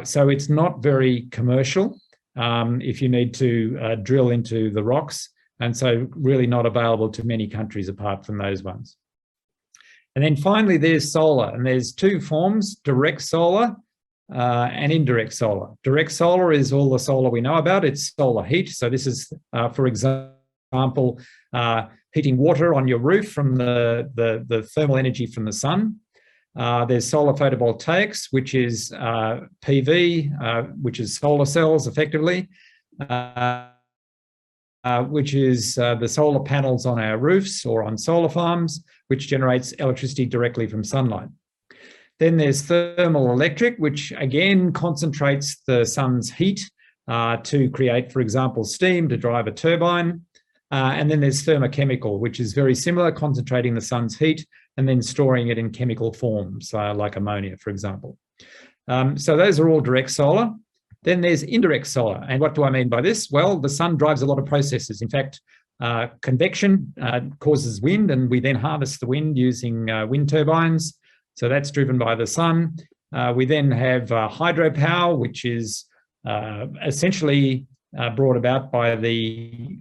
So it's not very commercial if you need to drill into the rocks. And so really not available to many countries apart from those ones. And then finally, there's solar, and there's two forms, direct solar and indirect solar. Direct solar is all the solar we know about. It's solar heat. So this is, for example, heating water on your roof from the thermal energy from the sun. There's solar photovoltaics, which is PV, which is solar cells effectively. Which is the solar panels on our roofs or on solar farms, which generates electricity directly from sunlight. Then there's thermal electric, which again concentrates the sun's heat to create, for example, steam to drive a turbine. And then there's thermochemical, which is very similar, concentrating the sun's heat and then storing it in chemical forms, like ammonia, for example. So those are all direct solar. Then there's indirect solar. And what do I mean by this? Well, the sun drives a lot of processes. In fact, convection causes wind, and we then harvest the wind using wind turbines. So that's driven by the sun. We then have hydropower, which is essentially brought about by the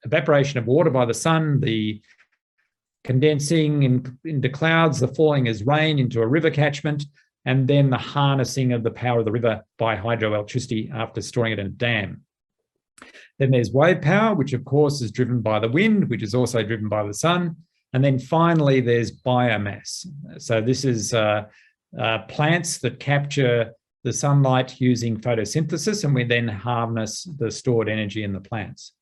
evaporation of water by the sun, the condensing into clouds, the falling as rain into a river catchment, and then the harnessing of the power of the river by hydroelectricity after storing it in a dam. Then there's wave power, which of course is driven by the wind, which is also driven by the sun. And then finally, there's biomass. So this is plants that capture the sunlight using photosynthesis, and we then harness the stored energy in the plants.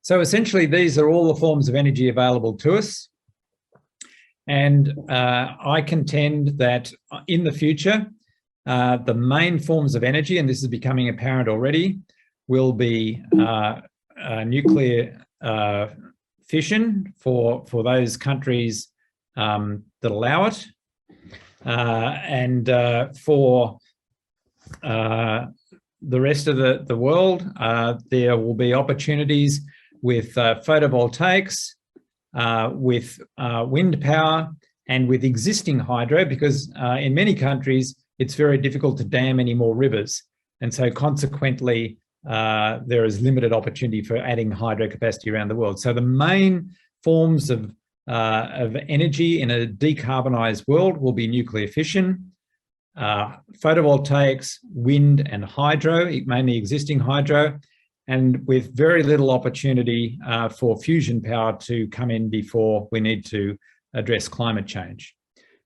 So essentially, these are all the forms of energy available to us. And I contend that in the future, the main forms of energy, and this is becoming apparent already, will be nuclear fission for those countries that allow it. And for the rest of the world, there will be opportunities with photovoltaics, with wind power, and with existing hydro, because in many countries, it's very difficult to dam any more rivers. And so consequently, there is limited opportunity for adding hydro capacity around the world. So the main forms of energy in a decarbonised world will be nuclear fission, photovoltaics, wind and hydro, mainly existing hydro, and with very little opportunity for fusion power to come in before we need to address climate change.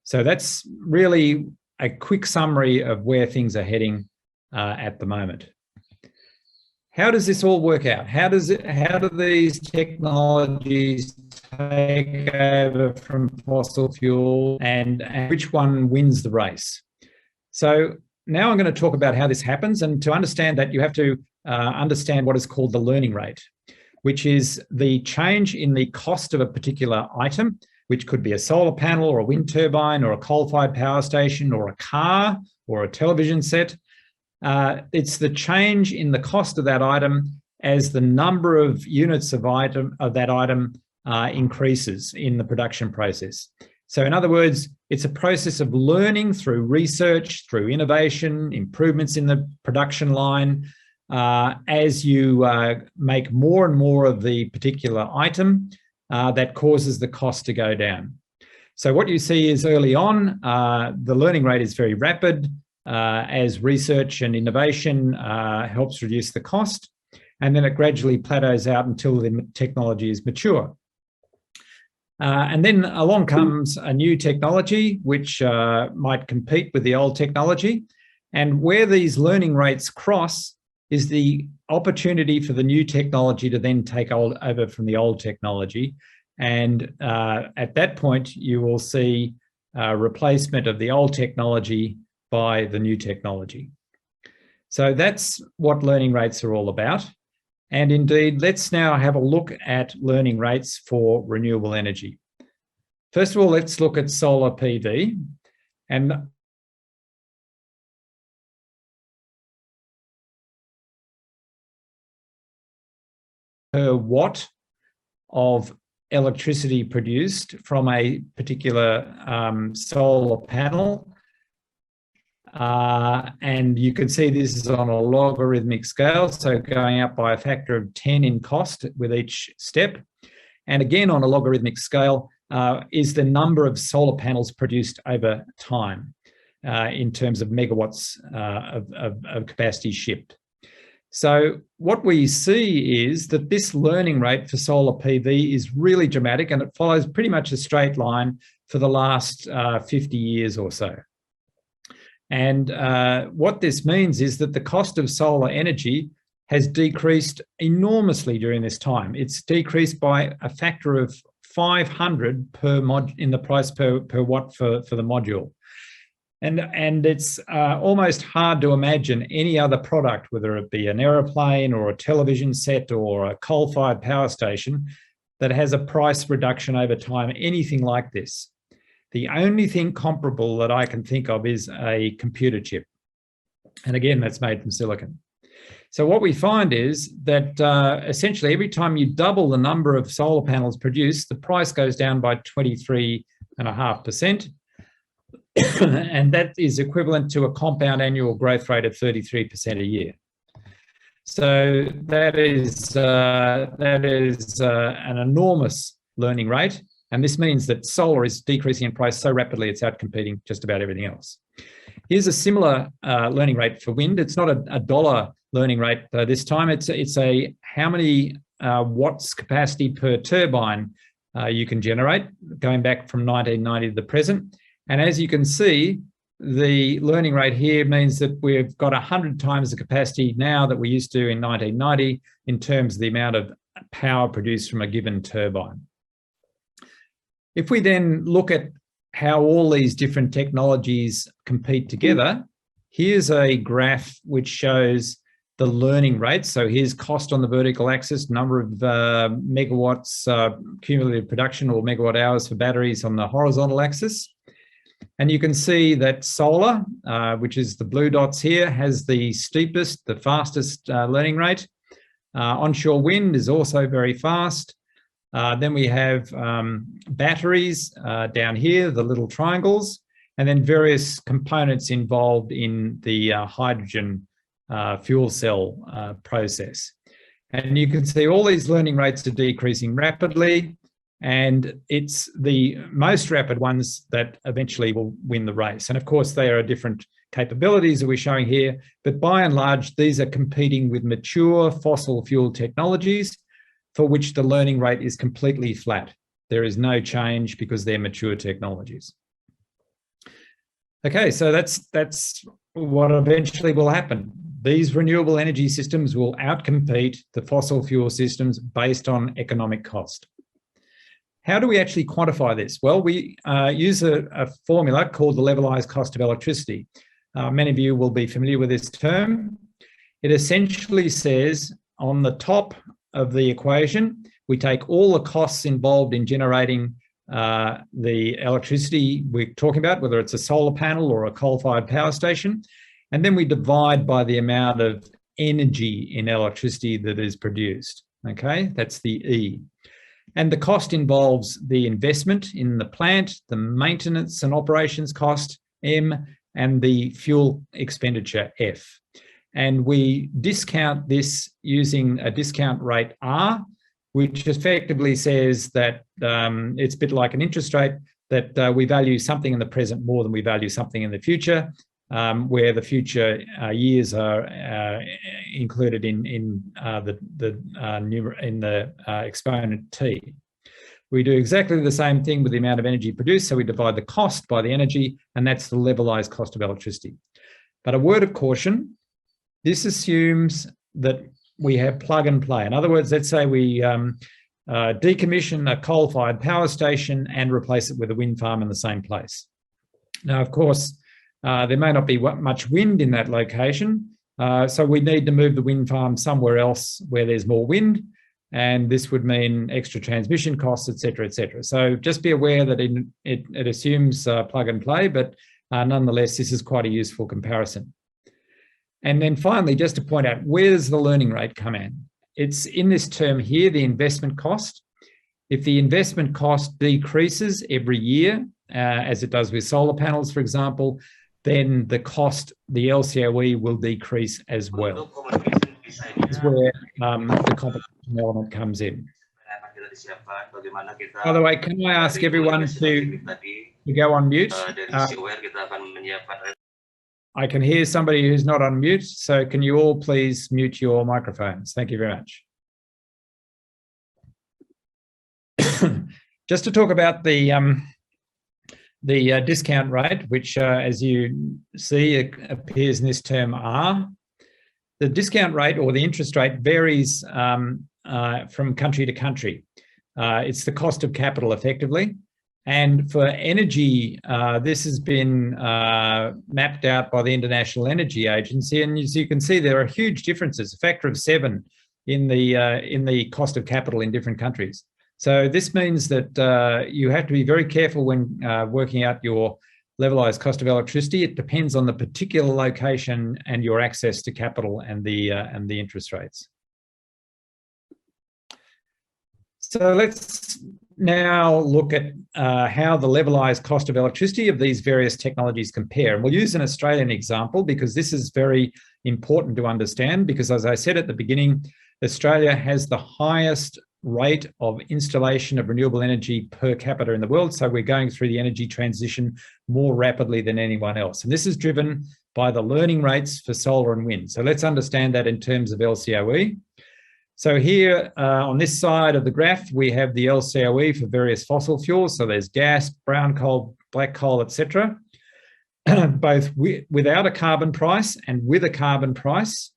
So that's really a quick summary of where things are heading at the moment. How does this all work out? How do these technologies take over from fossil fuel, and which one wins the race? So now I'm going to talk about how this happens, and to understand that you have to understand what is called the learning rate, which is the change in the cost of a particular item, which could be a solar panel or a wind turbine or a coal-fired power station or a car or a television set. It's the change in the cost of that item as the number of units of that item increases in the production process. So in other words, it's a process of learning through research, through innovation, improvements in the production line, as you make more and more of the particular item that causes the cost to go down. So what you see is early on, the learning rate is very rapid as research and innovation helps reduce the cost, and then it gradually plateaus out until the technology is mature. And then along comes a new technology which might compete with the old technology, and where these learning rates cross is the opportunity for the new technology to then take over from the old technology. And at that point, you will see replacement of the old technology by the new technology. So that's what learning rates are all about. And indeed, let's now have a look at learning rates for renewable energy. First of all, let's look at solar PV. And per watt of electricity produced from a particular solar panel. And you can see this is on a logarithmic scale, so going up by a factor of 10 in cost with each step. And again, on a logarithmic scale is the number of solar panels produced over time in terms of megawatts of capacity shipped. So what we see is that this learning rate for solar PV is really dramatic, and it follows pretty much a straight line for the last 50 years or so. And what this means is that the cost of solar energy has decreased enormously during this time. It's decreased by a factor of 500 in the price per watt for the module. And it's almost hard to imagine any other product, whether it be an aeroplane or a television set or a coal-fired power station, that has a price reduction over time, anything like this. The only thing comparable that I can think of is a computer chip. And again, that's made from silicon. So what we find is that essentially every time you double the number of solar panels produced, the price goes down by 23.5%. And that is equivalent to a compound annual growth rate of 33% a year. So that is an enormous learning rate. And this means that solar is decreasing in price so rapidly it's outcompeting just about everything else. Here's a similar learning rate for wind. It's not a dollar learning rate this time. It's a how many watts capacity per turbine you can generate, going back from 1990 to the present. And as you can see, the learning rate here means that we've got 100 times the capacity now that we used to in 1990 in terms of the amount of power produced from a given turbine. If we then look at how all these different technologies compete together, here's a graph which shows the learning rate. So here's cost on the vertical axis, number of megawatts, cumulative production or megawatt hours for batteries on the horizontal axis. And you can see that solar, which is the blue dots here, has the steepest, the fastest learning rate. Onshore wind is also very fast. Then we have batteries down here, the little triangles, and then various components involved in the hydrogen fuel cell process. And you can see all these learning rates are decreasing rapidly, and it's the most rapid ones that eventually will win the race. And of course, there are different capabilities that we're showing here, but by and large, these are competing with mature fossil fuel technologies for which the learning rate is completely flat. There is no change because they're mature technologies. Okay, so that's what eventually will happen. These renewable energy systems will outcompete the fossil fuel systems based on economic cost. How do we actually quantify this? Well, we use a formula called the levelized cost of electricity. Many of you will be familiar with this term. It essentially says on the top of the equation, we take all the costs involved in generating the electricity we're talking about, whether it's a solar panel or a coal-fired power station, and then we divide by the amount of energy in electricity that is produced. Okay, that's the E. And the cost involves the investment in the plant, the maintenance and operations cost, M, and the fuel expenditure, F. And we discount this using a discount rate R, which effectively says that it's a bit like an interest rate, that we value something in the present more than we value something in the future, where the future years are included in the exponent T. We do exactly the same thing with the amount of energy produced, so we divide the cost by the energy, and that's the levelized cost of electricity. But a word of caution, this assumes that we have plug and play. In other words, let's say we decommission a coal-fired power station and replace it with a wind farm in the same place. Now, of course, there may not be much wind in that location, so we need to move the wind farm somewhere else where there's more wind, and this would mean extra transmission costs, et cetera, et cetera. So just be aware that it assumes plug and play, but nonetheless, this is quite a useful comparison. And then finally, just to point out, where does the learning rate come in? It's in this term here, the investment cost. If the investment cost decreases every year, as it does with solar panels, for example, then the cost, the LCOE, will decrease as well. That's where the competition element comes in. By the way, can I ask everyone to go on mute? I can hear somebody who's not on mute, so can you all please mute your microphones? Thank you very much. Just to talk about the discount rate, which, as you see, appears in this term R. The discount rate or the interest rate varies from country to country. It's the cost of capital, effectively. And for energy, this has been mapped out by the International Energy Agency. And as you can see, there are huge differences, a factor of 7 in the cost of capital in different countries. So this means that you have to be very careful when working out your levelized cost of electricity. It depends on the particular location and your access to capital and the interest rates. So let's now look at how the levelized cost of electricity of these various technologies compare. And we'll use an Australian example because this is very important to understand, because as I said at the beginning, Australia has the highest rate of installation of renewable energy per capita in the world. So we're going through the energy transition more rapidly than anyone else. And this is driven by the learning rates for solar and wind. So let's understand that in terms of LCOE. So here on this side of the graph, we have the LCOE for various fossil fuels. So there's gas, brown coal, black coal, etc. Both without a carbon price and with a carbon price,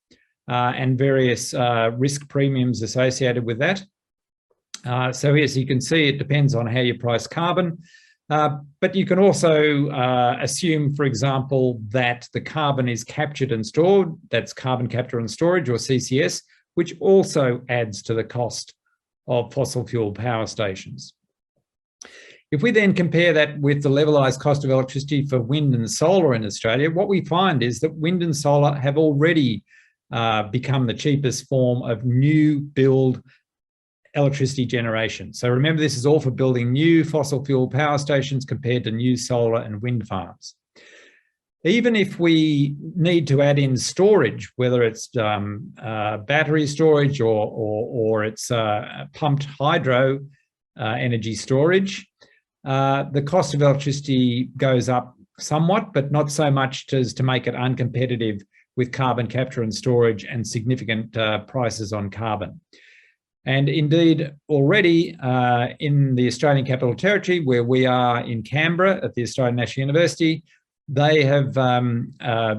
and various risk premiums associated with that. So as you can see, it depends on how you price carbon. But you can also assume, for example, that the carbon is captured and stored. That's carbon capture and storage, or CCS, which also adds to the cost of fossil fuel power stations. If we then compare that with the levelized cost of electricity for wind and solar in Australia, what we find is that wind and solar have already become the cheapest form of new build electricity generation. So remember, this is all for building new fossil fuel power stations compared to new solar and wind farms. Even if we need to add in storage, whether it's battery storage or it's pumped hydro energy storage, the cost of electricity goes up somewhat, but not so much as to make it uncompetitive with carbon capture and storage and significant prices on carbon. And indeed, already in the Australian Capital Territory, where we are in Canberra at the Australian National University, they have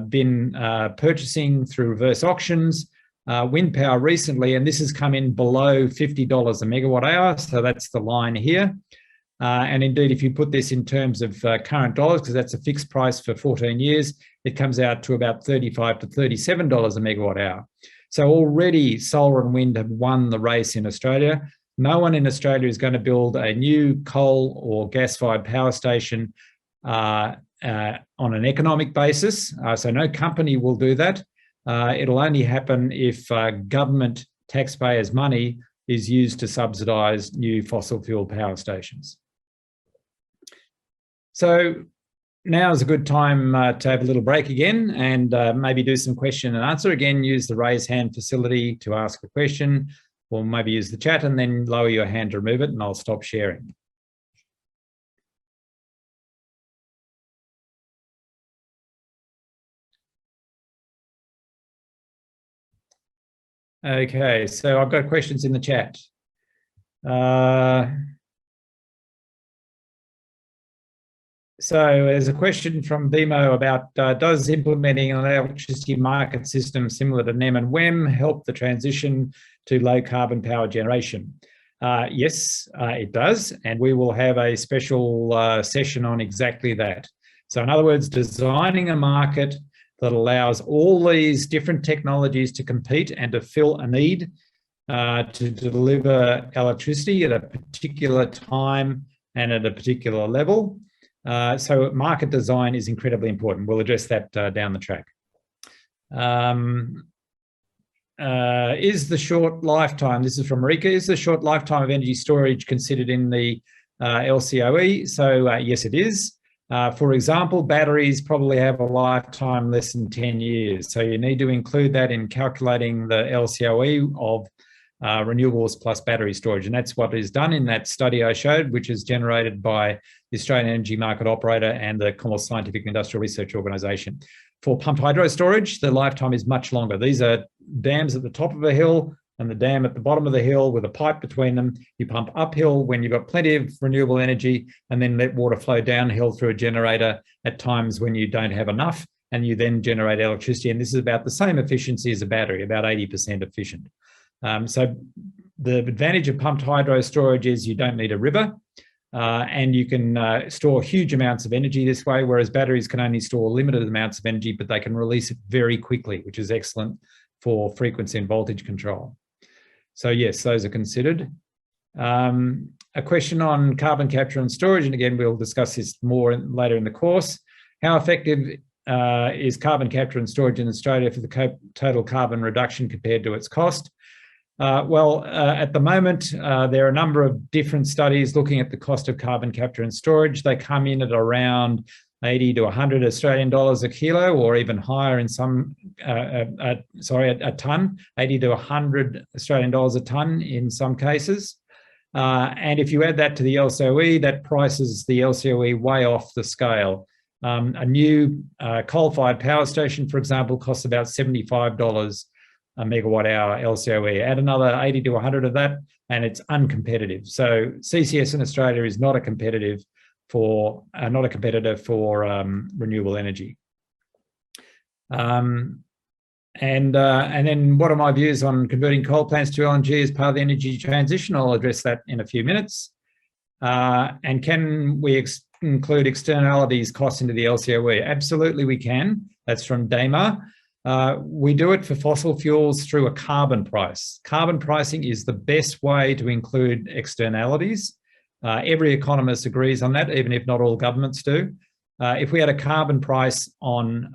been purchasing through reverse auctions wind power recently, and this has come in below $50 a megawatt hour. So that's the line here. And indeed, if you put this in terms of current dollars, because that's a fixed price for 14 years, it comes out to about $35 to $37 a megawatt hour. So already solar and wind have won the race in Australia. No one in Australia is going to build a new coal or gas-fired power station on an economic basis. So no company will do that. It'll only happen if government taxpayers' money is used to subsidise new fossil fuel power stations. So now is a good time to have a little break again and maybe do some question and answer. Again, use the raise hand facility to ask a question, or maybe use the chat and then lower your hand to remove it, and I'll stop sharing. Okay, so I've got questions in the chat. So there's a question from BMO about does implementing an electricity market system similar to NEM and WEM help the transition to low carbon power generation? Yes, it does. And we will have a special session on exactly that. So in other words, designing a market that allows all these different technologies to compete and to fill a need to deliver electricity at a particular time and at a particular level. So market design is incredibly important. We'll address that down the track. Is the short lifetime, this is from Marika, is the short lifetime of energy storage considered in the LCOE? So yes, it is. For example, batteries probably have a lifetime less than 10 years. So you need to include that in calculating the LCOE of renewables plus battery storage. And that's what is done in that study I showed, which is generated by the Australian Energy Market Operator and the Commonwealth Scientific and Industrial Research Organisation. For pumped hydro storage, the lifetime is much longer. These are dams at the top of a hill and the dam at the bottom of the hill with a pipe between them. You pump uphill when you've got plenty of renewable energy and then let water flow downhill through a generator at times when you don't have enough, and you then generate electricity. And this is about the same efficiency as a battery, about 80% efficient. So the advantage of pumped hydro storage is you don't need a river and you can store huge amounts of energy this way, whereas batteries can only store limited amounts of energy, but they can release it very quickly, which is excellent for frequency and voltage control. So yes, those are considered. a question on carbon capture and storage, and again, we'll discuss this more later in the course. How effective is carbon capture and storage in Australia for the total carbon reduction compared to its cost? At the moment, there are a number of different studies looking at the cost of carbon capture and storage. They come in at around 80 to 100 Australian dollars a kilo, or even higher in some, a tonne, 80 to 100 Australian dollars a tonne in some cases. And if you add that to the LCOE, that prices the LCOE way off the scale. A new coal-fired power station, for example, costs about $75 a megawatt hour LCOE. Add another 80 to 100 of that, and it's uncompetitive. So CCS in Australia is not a competitive for renewable energy. And then what are my views on converting coal plants to LNG as part of the energy transition? I'll address that in a few minutes. And can we include externalities costs into the LCOE? Absolutely we can. That's from Damar. We do it for fossil fuels through a carbon price. Carbon pricing is the best way to include externalities. Every economist agrees on that, even if not all governments do. If we had a carbon price on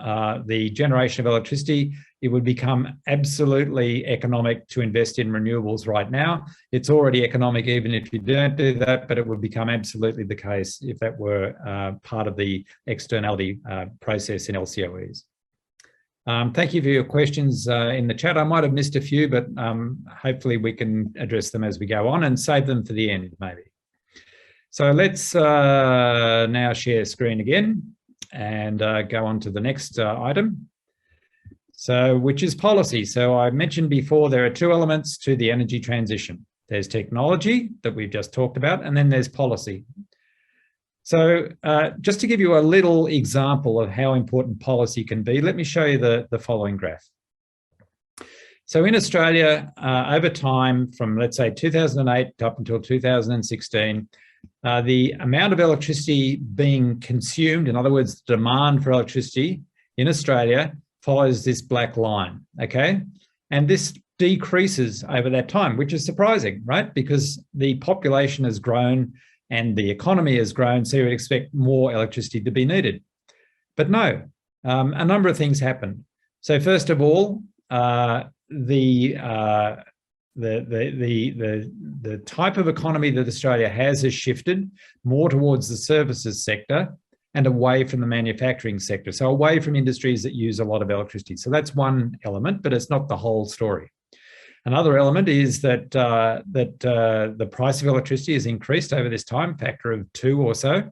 the generation of electricity, it would become absolutely economic to invest in renewables right now. It's already economic even if you don't do that, but it would become absolutely the case if that were part of the externality process in LCOEs. Thank you for your questions in the chat. I might have missed a few, but hopefully we can address them as we go on and save them for the end, maybe. So let's now share screen again and go on to the next item. So, which is policy. So I mentioned before, there are two elements to the energy transition. There's technology that we've just talked about, and then there's policy. So just to give you a little example of how important policy can be, let me show you the following graph. So in Australia, over time, from let's say 2008 up until 2016, the amount of electricity being consumed, in other words, demand for electricity in Australia, follows this black line, okay? And this decreases over that time, which is surprising, right? Because the population has grown and the economy has grown, so you would expect more electricity to be needed. But no, a number of things happen. So first of all, the type of economy that Australia has shifted more towards the services sector and away from the manufacturing sector. So away from industries that use a lot of electricity. So that's one element, but it's not the whole story. Another element is that the price of electricity has increased over this time, factor of 2 or so,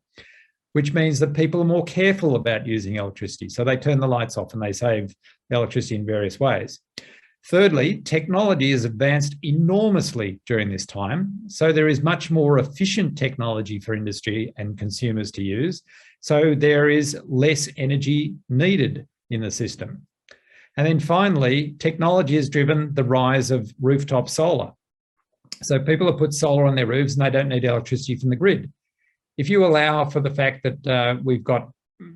which means that people are more careful about using electricity. So they turn the lights off and they save electricity in various ways. Thirdly, technology has advanced enormously during this time. So there is much more efficient technology for industry and consumers to use. So there is less energy needed in the system. And then finally, technology has driven the rise of rooftop solar. So people have put solar on their roofs and they don't need electricity from the grid. If you allow for the fact that we've got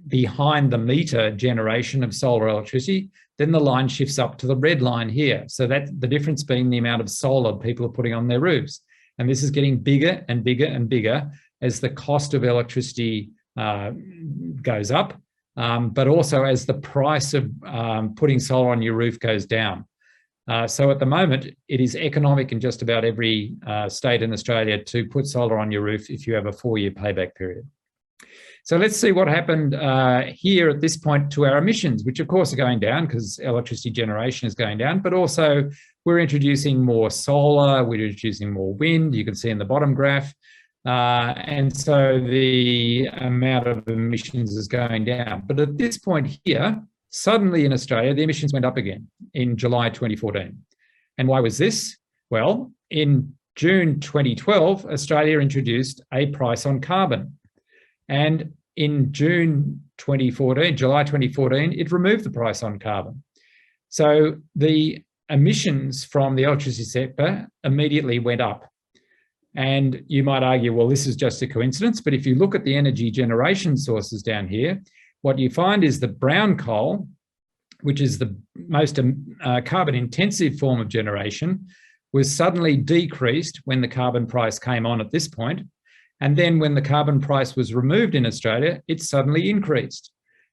behind the meter generation of solar electricity, then the line shifts up to the red line here. So that's the difference being the amount of solar people are putting on their roofs. And this is getting bigger and bigger and bigger as the cost of electricity goes up, but also as the price of putting solar on your roof goes down. So at the moment, it is economic in just about every state in Australia to put solar on your roof if you have a 4-year payback period. So let's see what happened here at this point to our emissions, which of course are going down because electricity generation is going down, but also we're introducing more solar, we're introducing more wind, you can see in the bottom graph. And so the amount of emissions is going down. But at this point here, suddenly in Australia, the emissions went up again in July 2014. And why was this? Well, in June 2012, Australia introduced a price on carbon. And in July 2014, it removed the price on carbon. So the emissions from the electricity sector immediately went up. And you might argue, well, this is just a coincidence. But if you look at the energy generation sources down here, what you find is that brown coal, which is the most carbon intensive form of generation, was suddenly decreased when the carbon price came on at this point. And then when the carbon price was removed in Australia, it suddenly increased.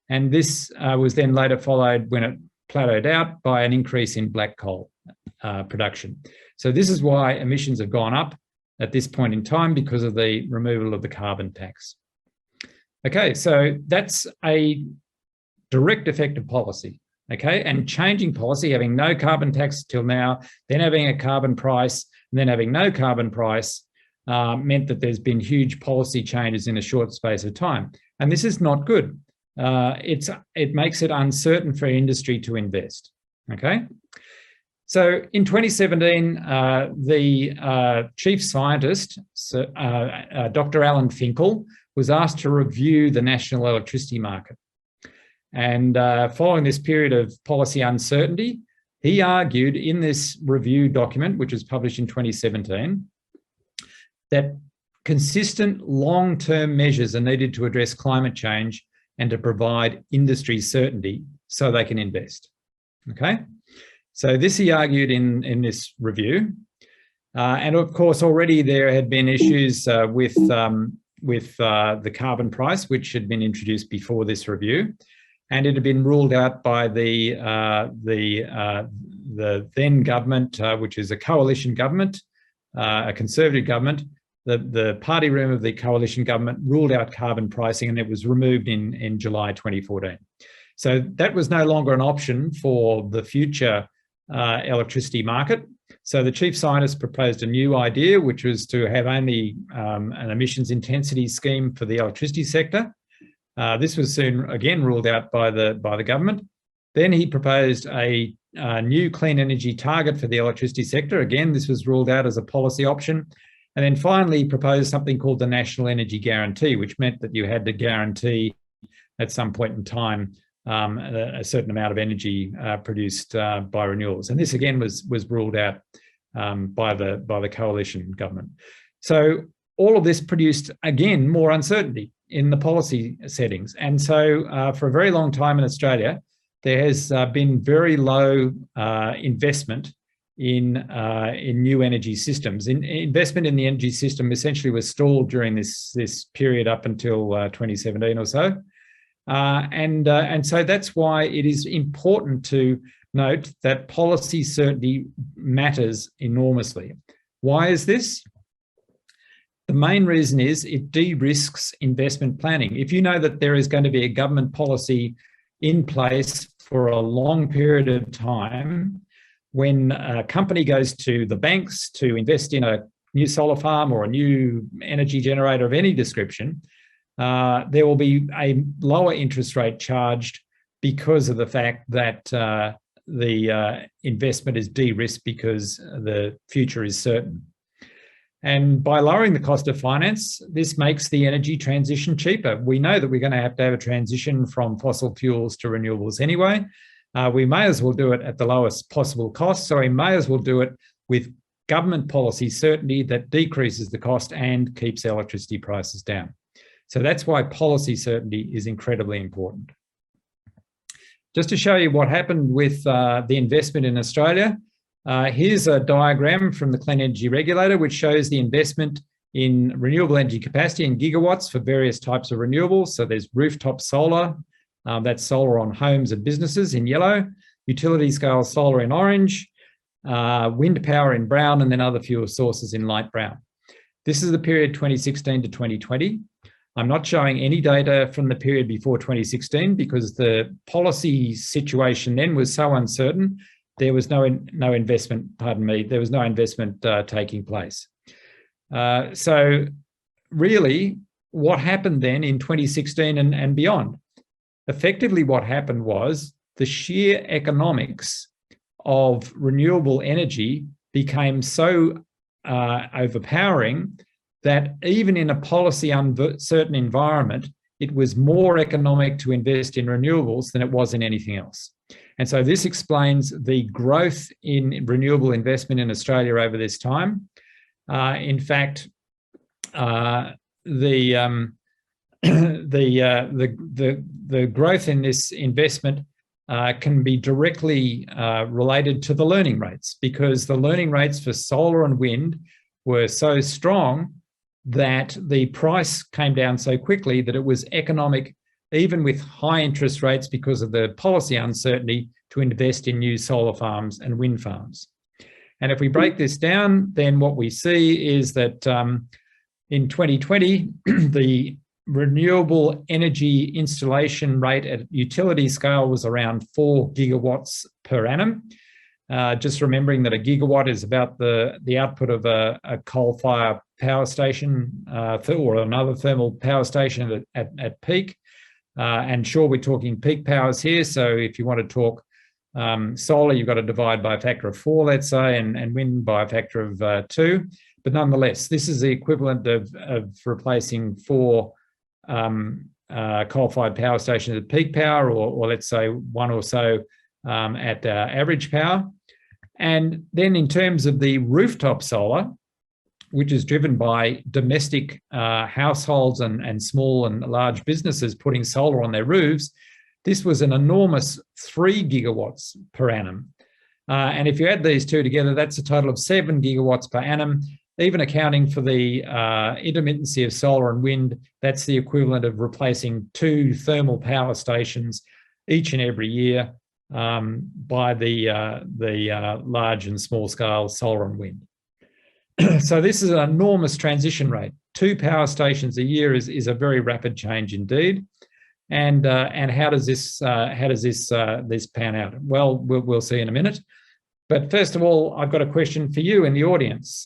And this was then later followed, when it plateaued out, by an increase in black coal production. So this is why emissions have gone up at this point in time, because of the removal of the carbon tax. Okay, so that's a direct effect of policy. Okay, and changing policy, having no carbon tax till now, then having a carbon price, and then having no carbon price, meant that there's been huge policy changes in a short space of time. And this is not good. It makes it uncertain for industry to invest. Okay, so in 2017, the chief scientist, Dr. Alan Finkel, was asked to review the national electricity market. And following this period of policy uncertainty, he argued in this review document, which was published in 2017, that consistent long-term measures are needed to address climate change and to provide industry certainty so they can invest. Okay, so this he argued in this review. And of course, already there had been issues with the carbon price, which had been introduced before this review. And it had been ruled out by the then government, which is a coalition government, a conservative government. The party room of the coalition government ruled out carbon pricing, and it was removed in July 2014. So that was no longer an option for the future electricity market. So the chief scientist proposed a new idea, which was to have only an emissions intensity scheme for the electricity sector. This was soon again ruled out by the government. Then he proposed a new clean energy target for the electricity sector. Again, this was ruled out as a policy option. And then finally he proposed something called the National Energy Guarantee, which meant that you had to guarantee at some point in time a certain amount of energy produced by renewables. And this again was ruled out by the coalition government. So all of this produced, again, more uncertainty in the policy settings. And so for a very long time in Australia, there has been very low investment in new energy systems. Investment in the energy system essentially was stalled during this period up until 2017 or so. And so that's why it is important to note that policy certainty matters enormously. Why is this? The main reason is it de-risks investment planning. If you know that there is going to be a government policy in place for a long period of time, when a company goes to the banks to invest in a new solar farm or a new energy generator of any description, there will be a lower interest rate charged because of the fact that the investment is de-risked because the future is certain. And by lowering the cost of finance, this makes the energy transition cheaper. We know that we're going to have a transition from fossil fuels to renewables anyway. We may as well do it at the lowest possible cost. So we may as well do it with government policy certainty that decreases the cost and keeps electricity prices down. So that's why policy certainty is incredibly important. Just to show you what happened with the investment in Australia, here's a diagram from the Clean Energy Regulator, which shows the investment in renewable energy capacity in gigawatts for various types of renewables. So there's rooftop solar, that's solar on homes and businesses in yellow, utility scale solar in orange, wind power in brown, and then other fuel sources in light brown. This is the period 2016 to 2020. I'm not showing any data from the period before 2016 because the policy situation then was so uncertain. There was no investment, pardon me, there was no investment taking place. So really what happened then in 2016 and beyond? Effectively what happened was the sheer economics of renewable energy became so overpowering that even in a policy uncertain environment, it was more economic to invest in renewables than it was in anything else. And so this explains the growth in renewable investment in Australia over this time. In fact, the growth in this investment can be directly related to the learning rates, because the learning rates for solar and wind were so strong that the price came down so quickly that it was economic, even with high interest rates because of the policy uncertainty, to invest in new solar farms and wind farms. And if we break this down, then what we see is that in 2020, the renewable energy installation rate at utility scale was around 4 gigawatts per annum. Just remembering that a gigawatt is about the output of a coal-fired power station or another thermal power station at peak. And sure, we're talking peak powers here. So if you want to talk solar, you've got to divide by a factor of 4, let's say, and wind by a factor of 2. But nonetheless, this is the equivalent of replacing 4 coal-fired power stations at peak power, or let's say 1 or so at average power. And then in terms of the rooftop solar, which is driven by domestic households and small and large businesses putting solar on their roofs, this was an enormous 3 gigawatts per annum. And if you add these two together, that's a total of 7 gigawatts per annum. Even accounting for the intermittency of solar and wind, that's the equivalent of replacing 2 thermal power stations each and every year by the large and small scale solar and wind. So this is an enormous transition rate. 2 power stations a year is a very rapid change indeed. And how does this pan out? Well, we'll see in a minute. But first of all, I've got a question for you in the audience.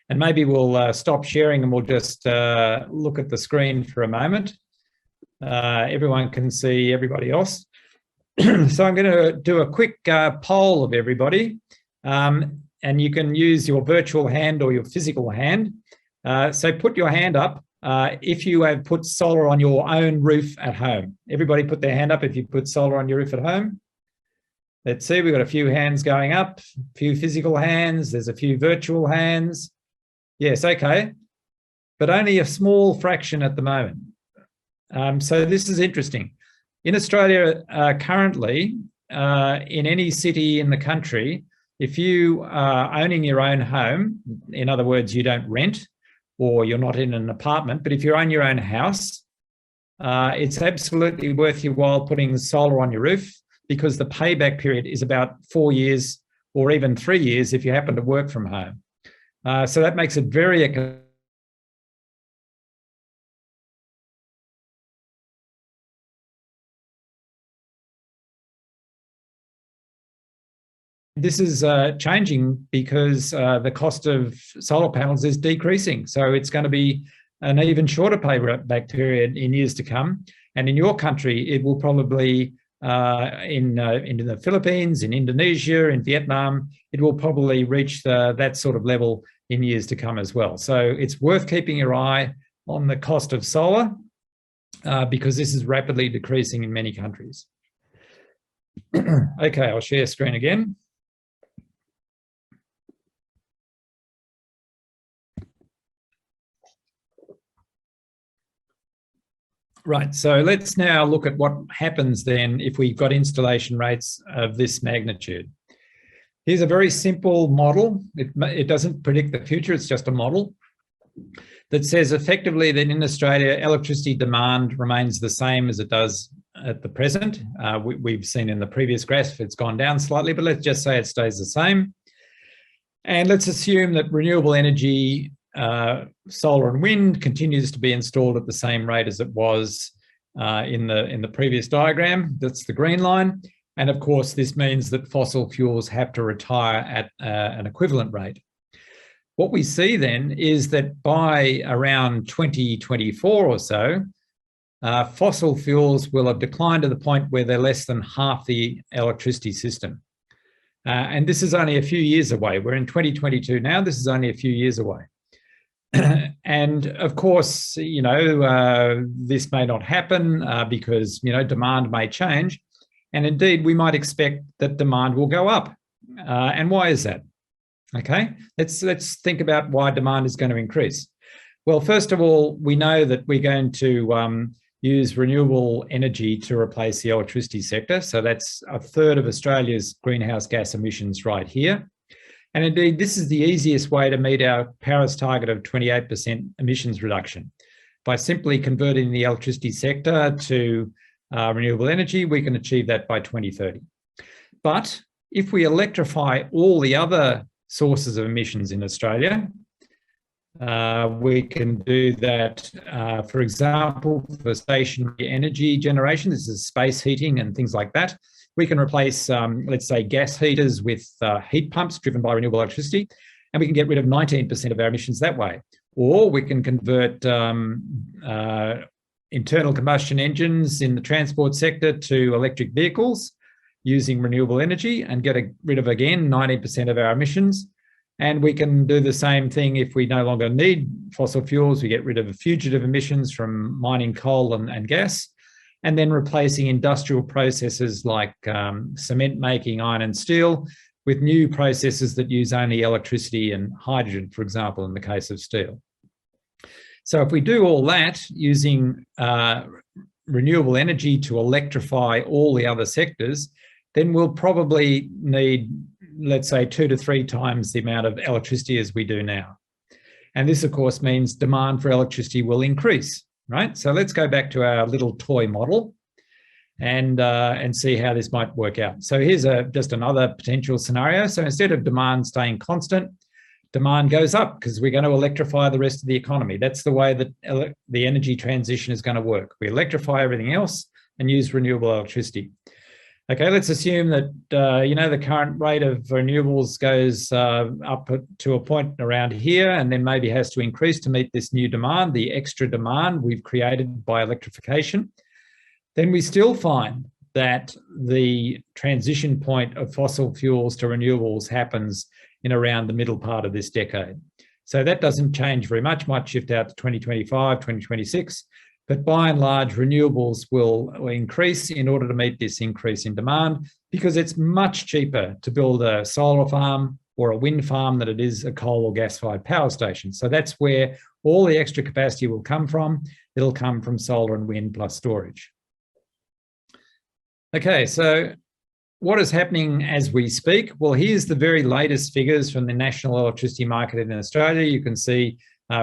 And maybe we'll stop sharing and we'll just look at the screen for a moment. Everyone can see everybody else. So I'm going to do a quick poll of everybody. And you can use your virtual hand or your physical hand. So put your hand up if you have put solar on your own roof at home. Everybody put their hand up if you put solar on your roof at home. Let's see, we've got a few hands going up, a few physical hands, there's a few virtual hands. Yes, okay, but only a small fraction at the moment. So this is interesting. In Australia, currently, in any city in the country, if you are owning your own home, in other words, you don't rent or you're not in an apartment, but if you own your own house, it's absolutely worth your while putting solar on your roof, because the payback period is about 4 years or even 3 years if you happen to work from home. So that makes it very economic. This is changing because the cost of solar panels is decreasing. So it's going to be an even shorter payback period in years to come. And in your country, it will probably, in the Philippines, in Indonesia, in Vietnam, it will probably reach that sort of level in years to come as well. So it's worth keeping your eye on the cost of solar because this is rapidly decreasing in many countries. Okay, I'll share screen again. Right, so let's now look at what happens then if we've got installation rates of this magnitude. Here's a very simple model. It doesn't predict the future, it's just a model that says effectively that in Australia, electricity demand remains the same as it does at the present. We've seen in the previous graph it's gone down slightly, but let's just say it stays the same. And let's assume that renewable energy, solar and wind, continues to be installed at the same rate as it was in the previous diagram. That's the green line. And of course, this means that fossil fuels have to retire at an equivalent rate. What we see then is that by around 2024 or so, fossil fuels will have declined to the point where they're less than half the electricity system. And this is only a few years away. We're in 2022 now. This is only a few years away. And of course, this may not happen because, demand may change. And indeed, we might expect that demand will go up. And why is that? Okay, let's think about why demand is going to increase. Well, first of all, we know that we're going to use renewable energy to replace the electricity sector. So that's a third of Australia's greenhouse gas emissions right here. And indeed, this is the easiest way to meet our Paris target of 28% emissions reduction. By simply converting the electricity sector to renewable energy, we can achieve that by 2030. But if we electrify all the other sources of emissions in Australia, we can do that, for example, for stationary energy generation. This is space heating and things like that. We can replace, let's say, gas heaters with heat pumps driven by renewable electricity, and we can get rid of 19% of our emissions that way. Or we can convert internal combustion engines in the transport sector to electric vehicles using renewable energy and get rid of, again, 90% of our emissions. And we can do the same thing if we no longer need fossil fuels. We get rid of fugitive emissions from mining coal and gas, and then replacing industrial processes like cement making, iron and steel, with new processes that use only electricity and hydrogen, for example, in the case of steel. So if we do all that using renewable energy to electrify all the other sectors, then we'll probably need, let's say, 2 to 3 times the amount of electricity as we do now. And this, of course, means demand for electricity will increase, right? So let's go back to our little toy model and see how this might work out. So here's just another potential scenario. So instead of demand staying constant, demand goes up because we're going to electrify the rest of the economy. That's the way that the energy transition is going to work. We electrify everything else and use renewable electricity. Okay, let's assume that, the current rate of renewables goes up to a point around here and then maybe has to increase to meet this new demand, the extra demand we've created by electrification. Then we still find that the transition point of fossil fuels to renewables happens in around the middle part of this decade. So that doesn't change very much, might shift out to 2025, 2026. But by and large, renewables will increase in order to meet this increase in demand because it's much cheaper to build a solar farm or a wind farm than it is a coal or gas-fired power station. So that's where all the extra capacity will come from. It'll come from solar and wind plus storage. Okay, so what is happening as we speak? Well, here's the very latest figures from the national electricity market in Australia. You can see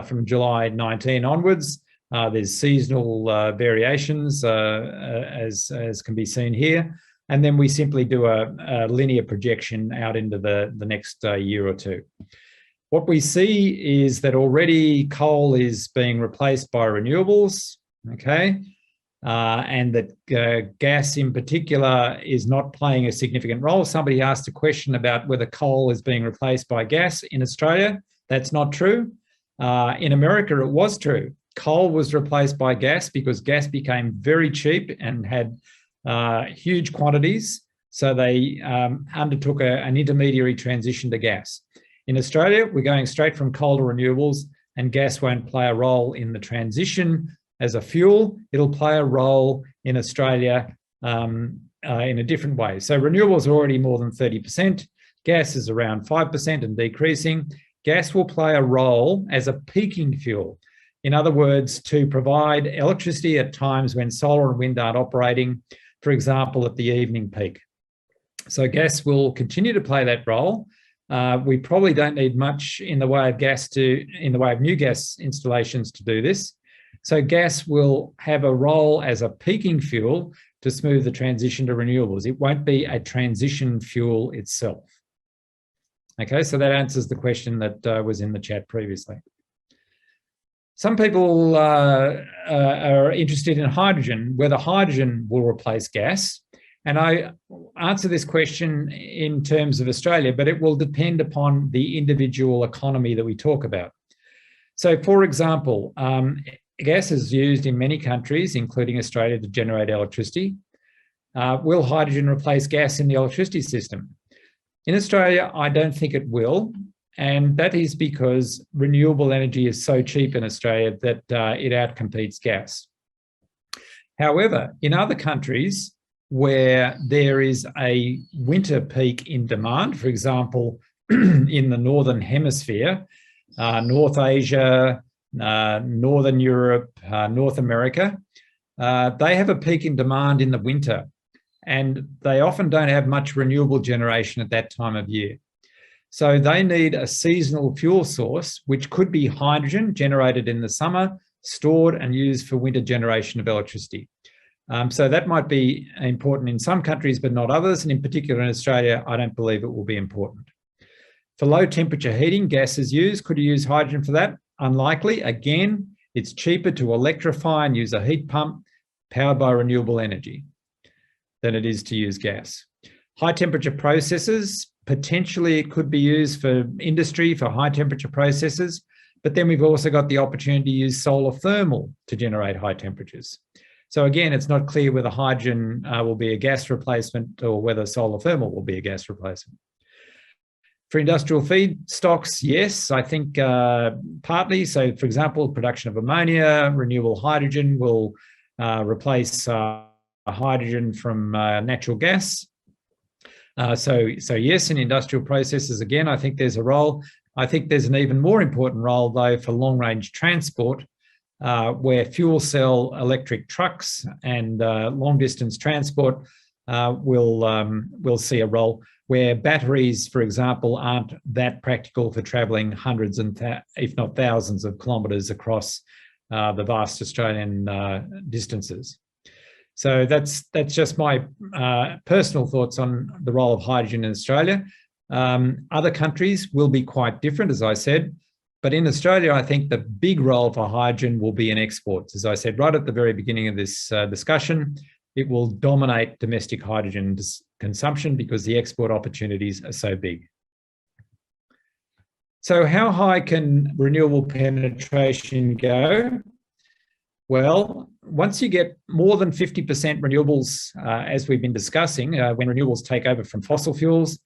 from July 19 onwards, there's seasonal variations as can be seen here. And then we simply do a linear projection out into the next year or two. What we see is that already coal is being replaced by renewables, okay? And that gas in particular is not playing a significant role. Somebody asked a question about whether coal is being replaced by gas in Australia. That's not true. In America, it was true. Coal was replaced by gas because gas became very cheap and had huge quantities. So they undertook an intermediary transition to gas. In Australia, we're going straight from coal to renewables, and gas won't play a role in the transition as a fuel. It'll play a role in Australia in a different way. So renewables are already more than 30%. Gas is around 5% and decreasing. Gas will play a role as a peaking fuel. In other words, to provide electricity at times when solar and wind aren't operating, for example, at the evening peak. So gas will continue to play that role. We probably don't need much in the way of new gas installations to do this. So gas will have a role as a peaking fuel to smooth the transition to renewables. It won't be a transition fuel itself. Okay, so that answers the question that was in the chat previously. Some people are interested in hydrogen, whether hydrogen will replace gas. And I answer this question in terms of Australia, but it will depend upon the individual economy that we talk about. So, for example, gas is used in many countries, including Australia, to generate electricity. Will hydrogen replace gas in the electricity system? In Australia, I don't think it will. And that is because renewable energy is so cheap in Australia that it outcompetes gas. However, in other countries where there is a winter peak in demand, for example, in the Northern Hemisphere, North Asia, Northern Europe, North America, they have a peak in demand in the winter, and they often don't have much renewable generation at that time of year. So they need a seasonal fuel source, which could be hydrogen generated in the summer, stored and used for winter generation of electricity. So that might be important in some countries, but not others. And in particular in Australia, I don't believe it will be important. For low temperature heating, gas is used. Could you use hydrogen for that? Unlikely. Again, it's cheaper to electrify and use a heat pump powered by renewable energy than it is to use gas. High temperature processes, potentially it could be used for industry, for high temperature processes, but then we've also got the opportunity to use solar thermal to generate high temperatures. So again, it's not clear whether hydrogen will be a gas replacement or whether solar thermal will be a gas replacement. For industrial feedstocks, yes, I think partly. So for example, production of ammonia, renewable hydrogen will replace hydrogen from natural gas. So yes, in industrial processes, again, I think there's a role. I think there's an even more important role, though, for long-range transport, where fuel cell electric trucks and long-distance transport will see a role, where batteries, for example, aren't that practical for travelling hundreds and if not thousands of kilometres across the vast Australian distances. So that's just my personal thoughts on the role of hydrogen in Australia. Other countries will be quite different, as I said, but in Australia, I think the big role for hydrogen will be in exports. As I said right at the very beginning of this discussion, it will dominate domestic hydrogen consumption because the export opportunities are so big. So how high can renewable penetration go? Well, once you get more than 50% renewables, as we've been discussing, when renewables take over from fossil fuels,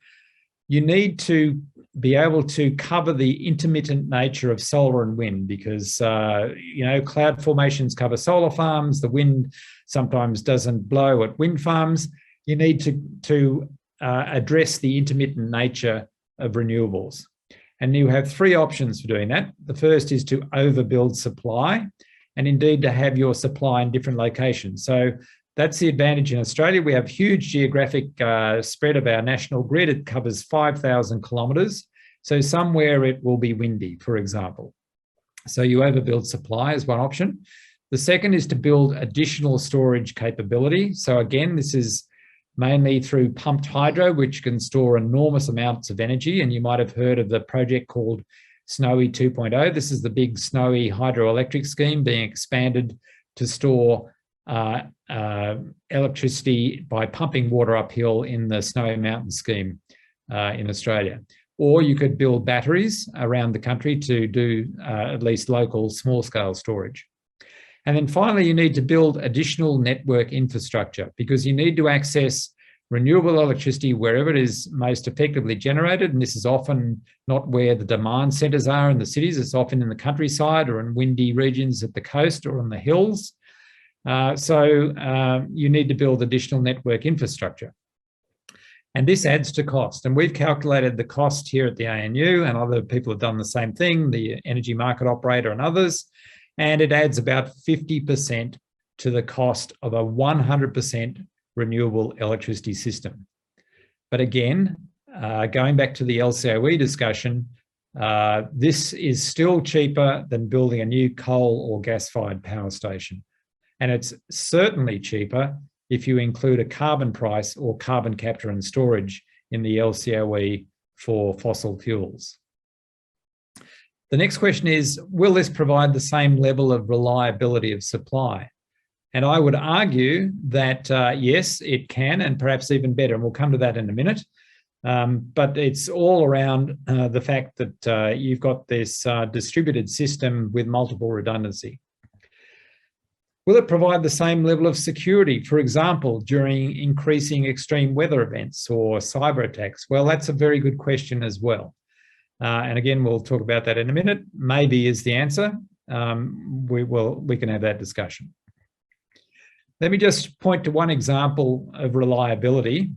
you need to be able to cover the intermittent nature of solar and wind because, cloud formations cover solar farms, the wind sometimes doesn't blow at wind farms. You need to address the intermittent nature of renewables. And you have three options for doing that. The first is to overbuild supply, and indeed to have your supply in different locations. So that's the advantage in Australia. We have huge geographic spread of our national grid. It covers 5,000 kilometres. So somewhere it will be windy, for example. So you overbuild supply is one option. The second is to build additional storage capability. So again, this is mainly through pumped hydro, which can store enormous amounts of energy. And you might have heard of the project called Snowy 2.0. This is the big Snowy hydroelectric scheme being expanded to store electricity by pumping water uphill in the Snowy Mountain scheme in Australia. Or you could build batteries around the country to do at least local small-scale storage. And then finally, you need to build additional network infrastructure because you need to access renewable electricity wherever it is most effectively generated. And this is often not where the demand centres are in the cities. It's often in the countryside or in windy regions at the coast or on the hills. So you need to build additional network infrastructure. And this adds to cost. And we've calculated the cost here at the ANU, and other people have done the same thing, the Energy Market Operator and others. And it adds about 50% to the cost of a 100% renewable electricity system. But again, going back to the LCOE discussion, this is still cheaper than building a new coal or gas-fired power station. And it's certainly cheaper if you include a carbon price or carbon capture and storage in the LCOE for fossil fuels. The next question is, will this provide the same level of reliability of supply? And I would argue that yes, it can, and perhaps even better, and we'll come to that in a minute. But it's all around the fact that you've got this distributed system with multiple redundancy. Will it provide the same level of security, for example, during increasing extreme weather events or cyber attacks? Well, that's a very good question as well. And again, we'll talk about that in a minute. Maybe is the answer. We can have that discussion. Let me just point to one example of reliability,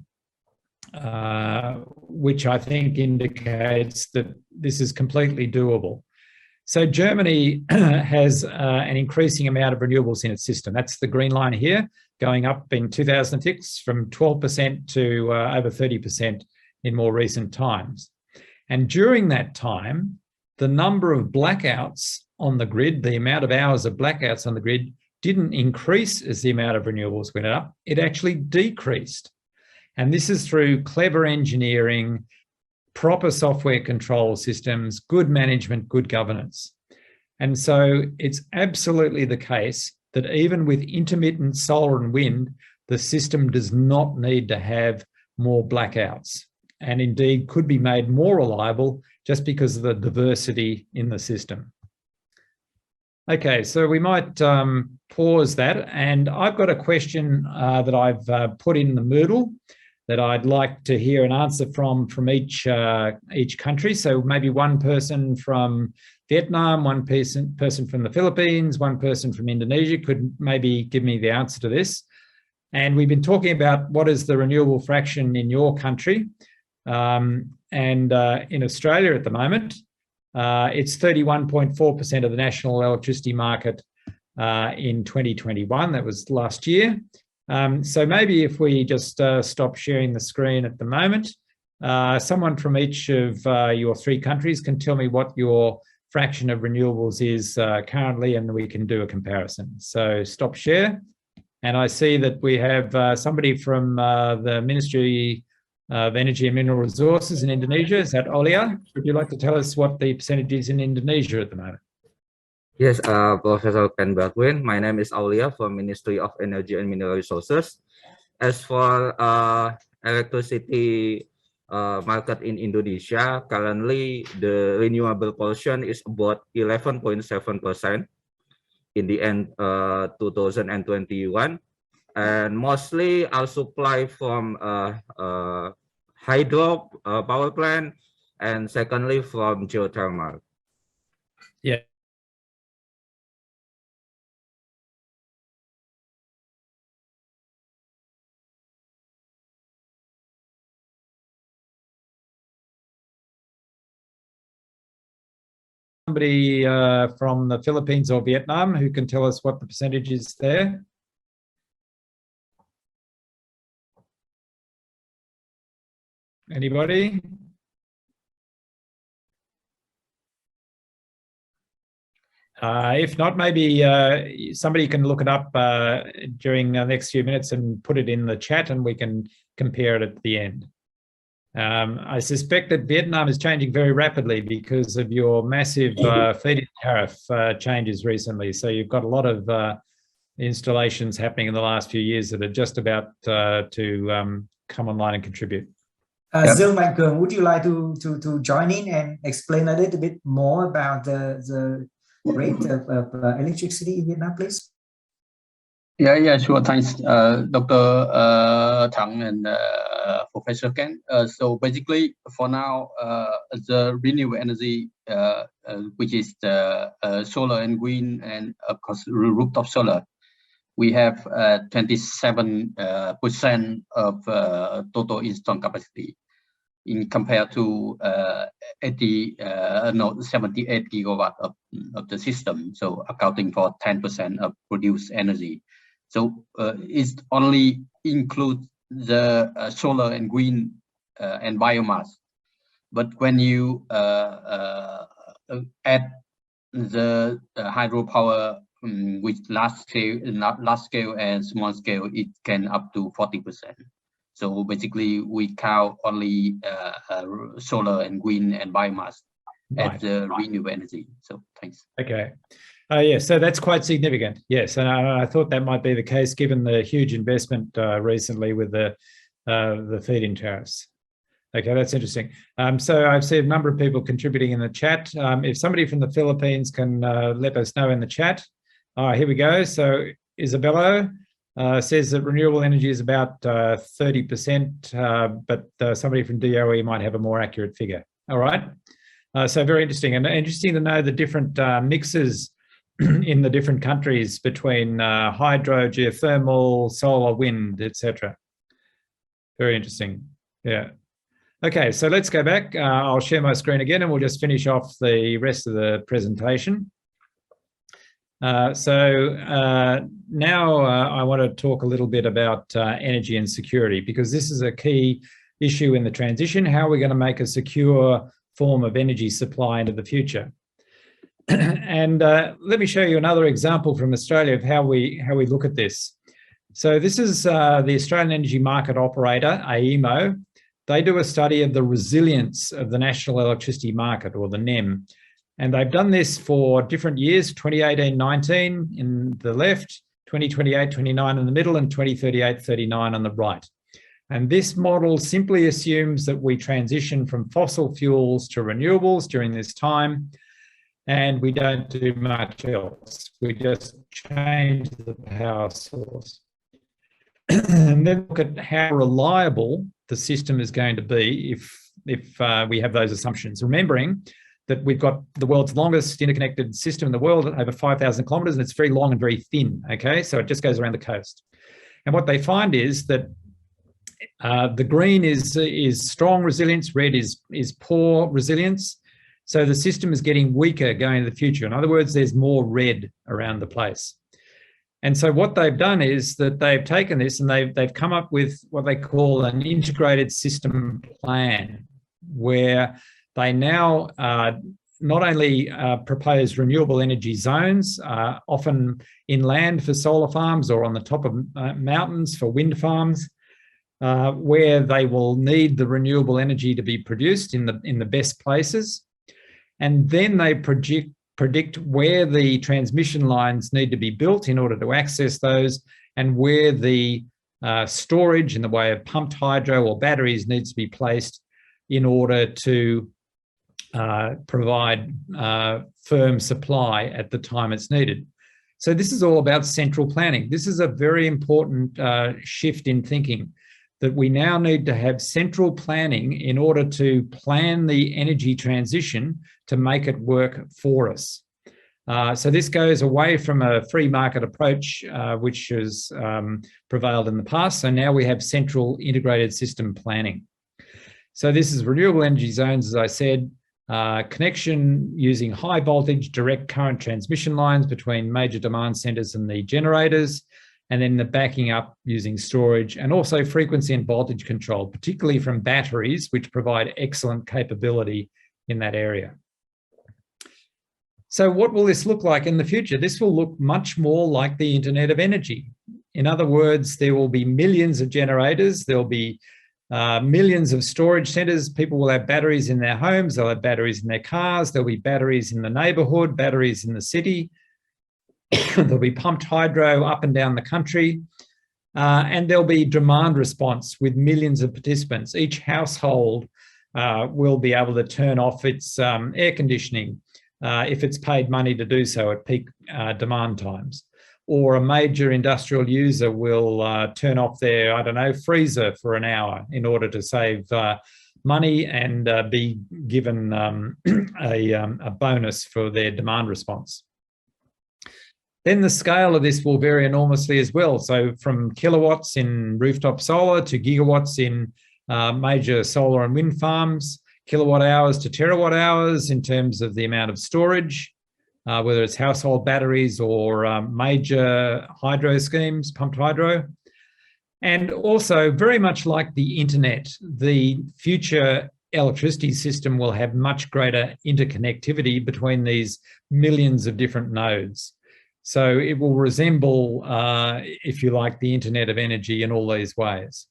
which I think indicates that this is completely doable. So Germany has an increasing amount of renewables in its system. That's the green line here, going up in 2006 from 12% to over 30% in more recent times. And during that time, the number of blackouts on the grid, the amount of hours of blackouts on the grid, didn't increase as the amount of renewables went up. It actually decreased. And this is through clever engineering, proper software control systems, good management, good governance. And so it's absolutely the case that even with intermittent solar and wind, the system does not need to have more blackouts, and indeed could be made more reliable just because of the diversity in the system. Okay, so we might pause that, and I've got a question that I've put in the Moodle that I'd like to hear an answer from each country. So maybe one person from Vietnam, one person from the Philippines, one person from Indonesia could maybe give me the answer to this. And we've been talking about what is the renewable fraction in your country. In Australia at the moment, it's 31.4% of the national electricity market in 2021. That was last year. So maybe if we just stop sharing the screen at the moment, someone from each of your three countries can tell me what your fraction of renewables is currently, and we can do a comparison. So stop share. And I see that we have somebody from the Ministry of Energy and Mineral Resources in Indonesia. Is that Olia? Would you like to tell us what the percentage is in Indonesia at the moment? Yes, Professor Ken Baldwin. My name is Aulia from Ministry of Energy and Mineral Resources. As for electricity market in Indonesia, currently the renewable portion is about 11.7% in the end 2021, and mostly our supply from hydro power plant, and secondly from geothermal. Yeah. Somebody from the Philippines or Vietnam who can tell us what the percentage is there? Anybody? If not, maybe somebody can look it up during the next few minutes and put it in the chat, and we can compare it at the end. I suspect that Vietnam is changing very rapidly because of your massive feed-in tariff changes recently. So you've got a lot of installations happening in the last few years that are just about to come online and contribute. Zil Mạnh, would you like to join in and explain a little bit more about the rate of electricity in Vietnam, please? Yeah, sure. Thanks, Dr. Thang and Professor Ken. So basically, for now, the renewable energy, which is the solar and wind, and of course rooftop solar, we have 27% of total installed capacity, in compared to 78 gigawatt of the system. So accounting for 10% of produced energy. So it only includes the solar and wind and biomass. But when you add the hydropower, which large scale and small scale, it can up to 40%. So basically, we count only solar and wind and biomass as the renewable energy. So thanks. Okay. Yeah, so that's quite significant. Yes, and I thought that might be the case given the huge investment recently with the feed-in tariffs. Okay, that's interesting. So I've seen a number of people contributing in the chat. If somebody from the Philippines can let us know in the chat. Here we go. So Isabella says that renewable energy is about 30%, but somebody from DOE might have a more accurate figure. All right. So very interesting, and interesting to know the different mixes in the different countries between hydro, geothermal, solar, wind, etc. Very interesting. Yeah. Okay, so let's go back. I'll share my screen again and we'll just finish off the rest of the presentation. Now I want to talk a little bit about energy and security, because this is a key issue in the transition. How are we going to make a secure form of energy supply into the future? And let me show you another example from Australia of how we look at this. So this is the Australian Energy Market Operator, AEMO. They do a study of the resilience of the National Electricity Market, or the NEM. And they've done this for different years, 2018-19 in the left, 2028-29 in the middle, and 2038-39 on the right. And this model simply assumes that we transition from fossil fuels to renewables during this time, and we don't do much else. We just change the power source. And then look at how reliable the system is going to be if we have those assumptions. Remembering that we've got the world's longest interconnected system in the world, over 5,000 kilometers, and it's very long and very thin, okay? So it just goes around the coast. And what they find is that the green is strong resilience, red is poor resilience. So the system is getting weaker going into the future. In other words, there's more red around the place. And so what they've done is that they've taken this and they've come up with what they call an integrated system plan, where they now not only propose renewable energy zones, often inland for solar farms or on the top of mountains for wind farms, where they will need the renewable energy to be produced in the best places. And then they predict where the transmission lines need to be built in order to access those, and where the storage in the way of pumped hydro or batteries needs to be placed in order to provide firm supply at the time it's needed. So this is all about central planning. This is a very important shift in thinking, that we now need to have central planning in order to plan the energy transition to make it work for us. So this goes away from a free market approach, which has prevailed in the past. So now we have central integrated system planning. So this is renewable energy zones, as I said, connection using high voltage direct current transmission lines between major demand centers and the generators, and then the backing up using storage, and also frequency and voltage control, particularly from batteries, which provide excellent capability in that area. So what will this look like in the future? This will look much more like the Internet of Energy. In other words, there will be millions of generators, there'll be millions of storage centers. People will have batteries in their homes, they'll have batteries in their cars, there'll be batteries in the neighborhood, batteries in the city. There'll be pumped hydro up and down the country, and there'll be demand response with millions of participants. Each household will be able to turn off its air conditioning if it's paid money to do so at peak demand times. Or a major industrial user will turn off their, I don't know, freezer for an hour in order to save money and be given a bonus for their demand response. Then the scale of this will vary enormously as well. So from kilowatts in rooftop solar to gigawatts in major solar and wind farms, kilowatt hours to terawatt hours in terms of the amount of storage, whether it's household batteries or major hydro schemes, pumped hydro. And also, very much like the internet, the future electricity system will have much greater interconnectivity between these millions of different nodes. So it will resemble, if you like, the Internet of Energy in all these ways.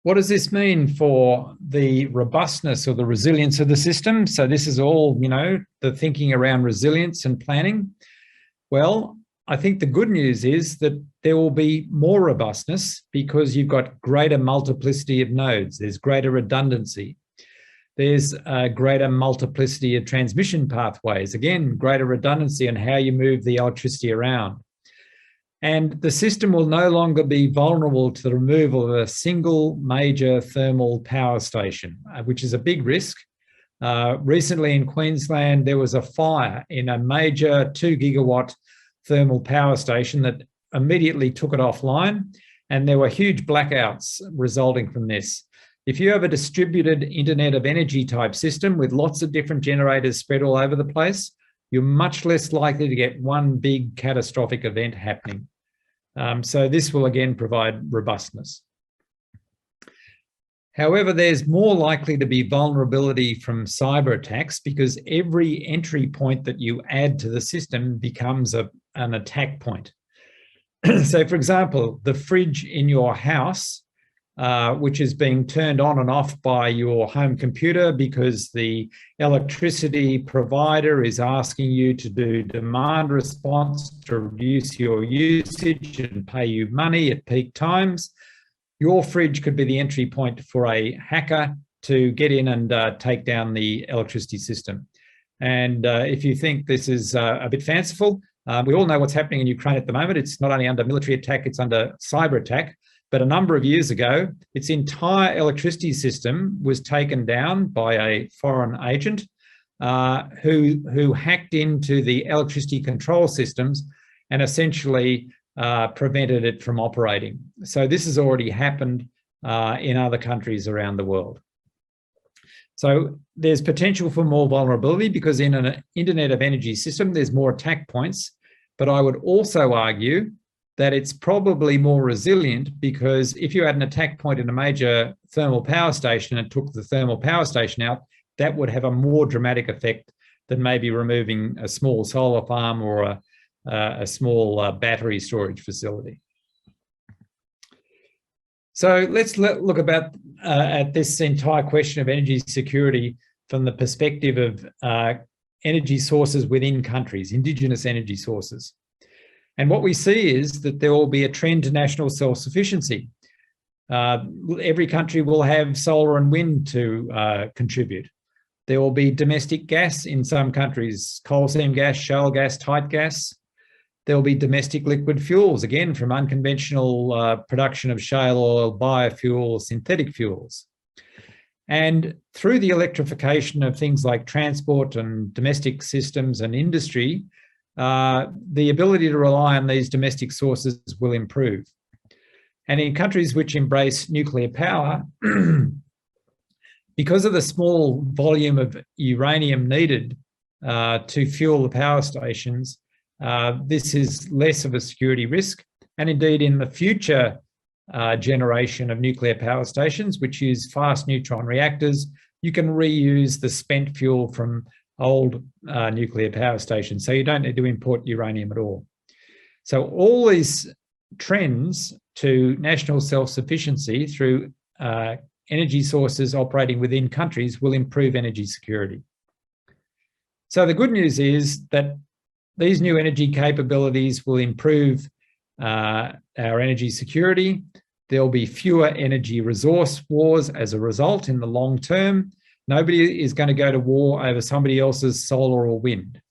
What does this mean for the robustness or the resilience of the system? So this is all, you know, the thinking around resilience and planning. Well, I think the good news is that there will be more robustness because you've got greater multiplicity of nodes. There's greater redundancy. There's a greater multiplicity of transmission pathways. Again, greater redundancy in how you move the electricity around. And the system will no longer be vulnerable to the removal of a single major thermal power station, which is a big risk. Recently in Queensland, there was a fire in a major 2 gigawatt thermal power station that immediately took it offline, and there were huge blackouts resulting from this. If you have a distributed Internet of Energy type system with lots of different generators spread all over the place, you're much less likely to get one big catastrophic event happening. So this will again provide robustness. However, there's more likely to be vulnerability from cyber attacks because every entry point that you add to the system becomes an attack point. So for example, the fridge in your house, which is being turned on and off by your home computer because the electricity provider is asking you to do demand response to reduce your usage and pay you money at peak times. Your fridge could be the entry point for a hacker to get in and take down the electricity system. And if you think this is a bit fanciful, we all know what's happening in Ukraine at the moment. It's not only under military attack, it's under cyber attack. But a number of years ago, its entire electricity system was taken down by a foreign agent who hacked into the electricity control systems and essentially prevented it from operating. So this has already happened in other countries around the world. So there's potential for more vulnerability because in an Internet of Energy system, there's more attack points. But I would also argue that it's probably more resilient because if you had an attack point in a major thermal power station and took the thermal power station out, that would have a more dramatic effect than maybe removing a small solar farm or a small battery storage facility. So let's look at this entire question of energy security from the perspective of energy sources within countries, indigenous energy sources. And what we see is that there will be a trend to national self-sufficiency. Every country will have solar and wind to contribute. There will be domestic gas in some countries, coal seam gas, shale gas, tight gas. There will be domestic liquid fuels, again, from unconventional production of shale oil, biofuels, synthetic fuels. And through the electrification of things like transport and domestic systems and industry, the ability to rely on these domestic sources will improve. And in countries which embrace nuclear power, because of the small volume of uranium needed to fuel the power stations, this is less of a security risk. And indeed, in the future generation of nuclear power stations, which use fast neutron reactors, you can reuse the spent fuel from old nuclear power stations. So you don't need to import uranium at all. So all these trends to national self-sufficiency through energy sources operating within countries will improve energy security. So the good news is that these new energy capabilities will improve our energy security. There'll be fewer energy resource wars as a result in the long term. Nobody is going to go to war over somebody else's solar or wind.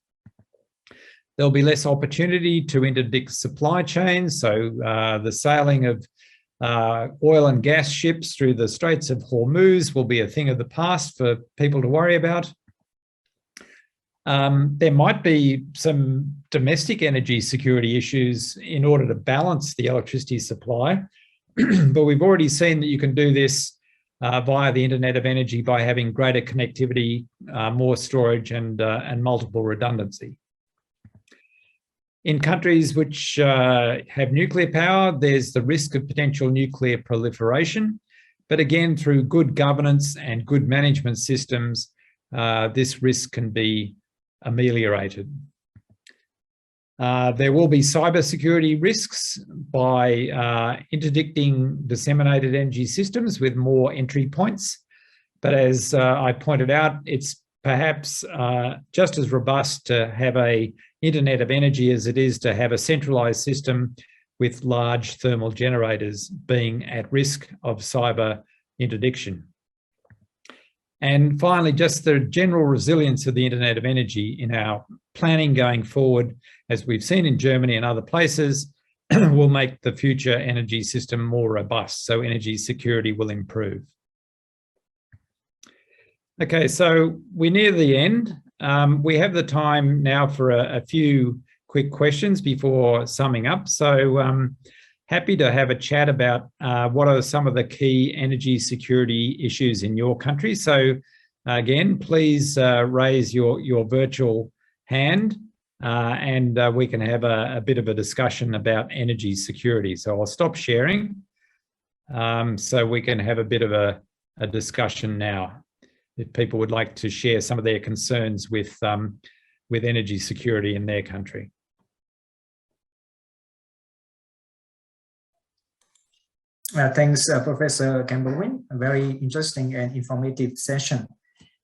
There'll be less opportunity to interdict supply chains. So the sailing of oil and gas ships through the Straits of Hormuz will be a thing of the past for people to worry about. There might be some domestic energy security issues in order to balance the electricity supply, but we've already seen that you can do this via the Internet of Energy by having greater connectivity, more storage and multiple redundancy. In countries which have nuclear power, there's the risk of potential nuclear proliferation. But again, through good governance and good management systems, this risk can be ameliorated. There will be cybersecurity risks by interdicting disseminated energy systems with more entry points. But as I pointed out, it's perhaps just as robust to have an Internet of Energy as it is to have a centralized system with large thermal generators being at risk of cyber interdiction. And finally, just the general resilience of the Internet of Energy in our planning going forward, as we've seen in Germany and other places, will make the future energy system more robust, so energy security will improve. Okay, so we're near the end. We have the time now for a few quick questions before summing up. So happy to have a chat about what are some of the key energy security issues in your country. So again, please raise your virtual hand and we can have a bit of a discussion about energy security. So I'll stop sharing so we can have a bit of a discussion now. If people would like to share some of their concerns with energy security in their country. Thanks, Professor Campbell-Wynne. A very interesting and informative session.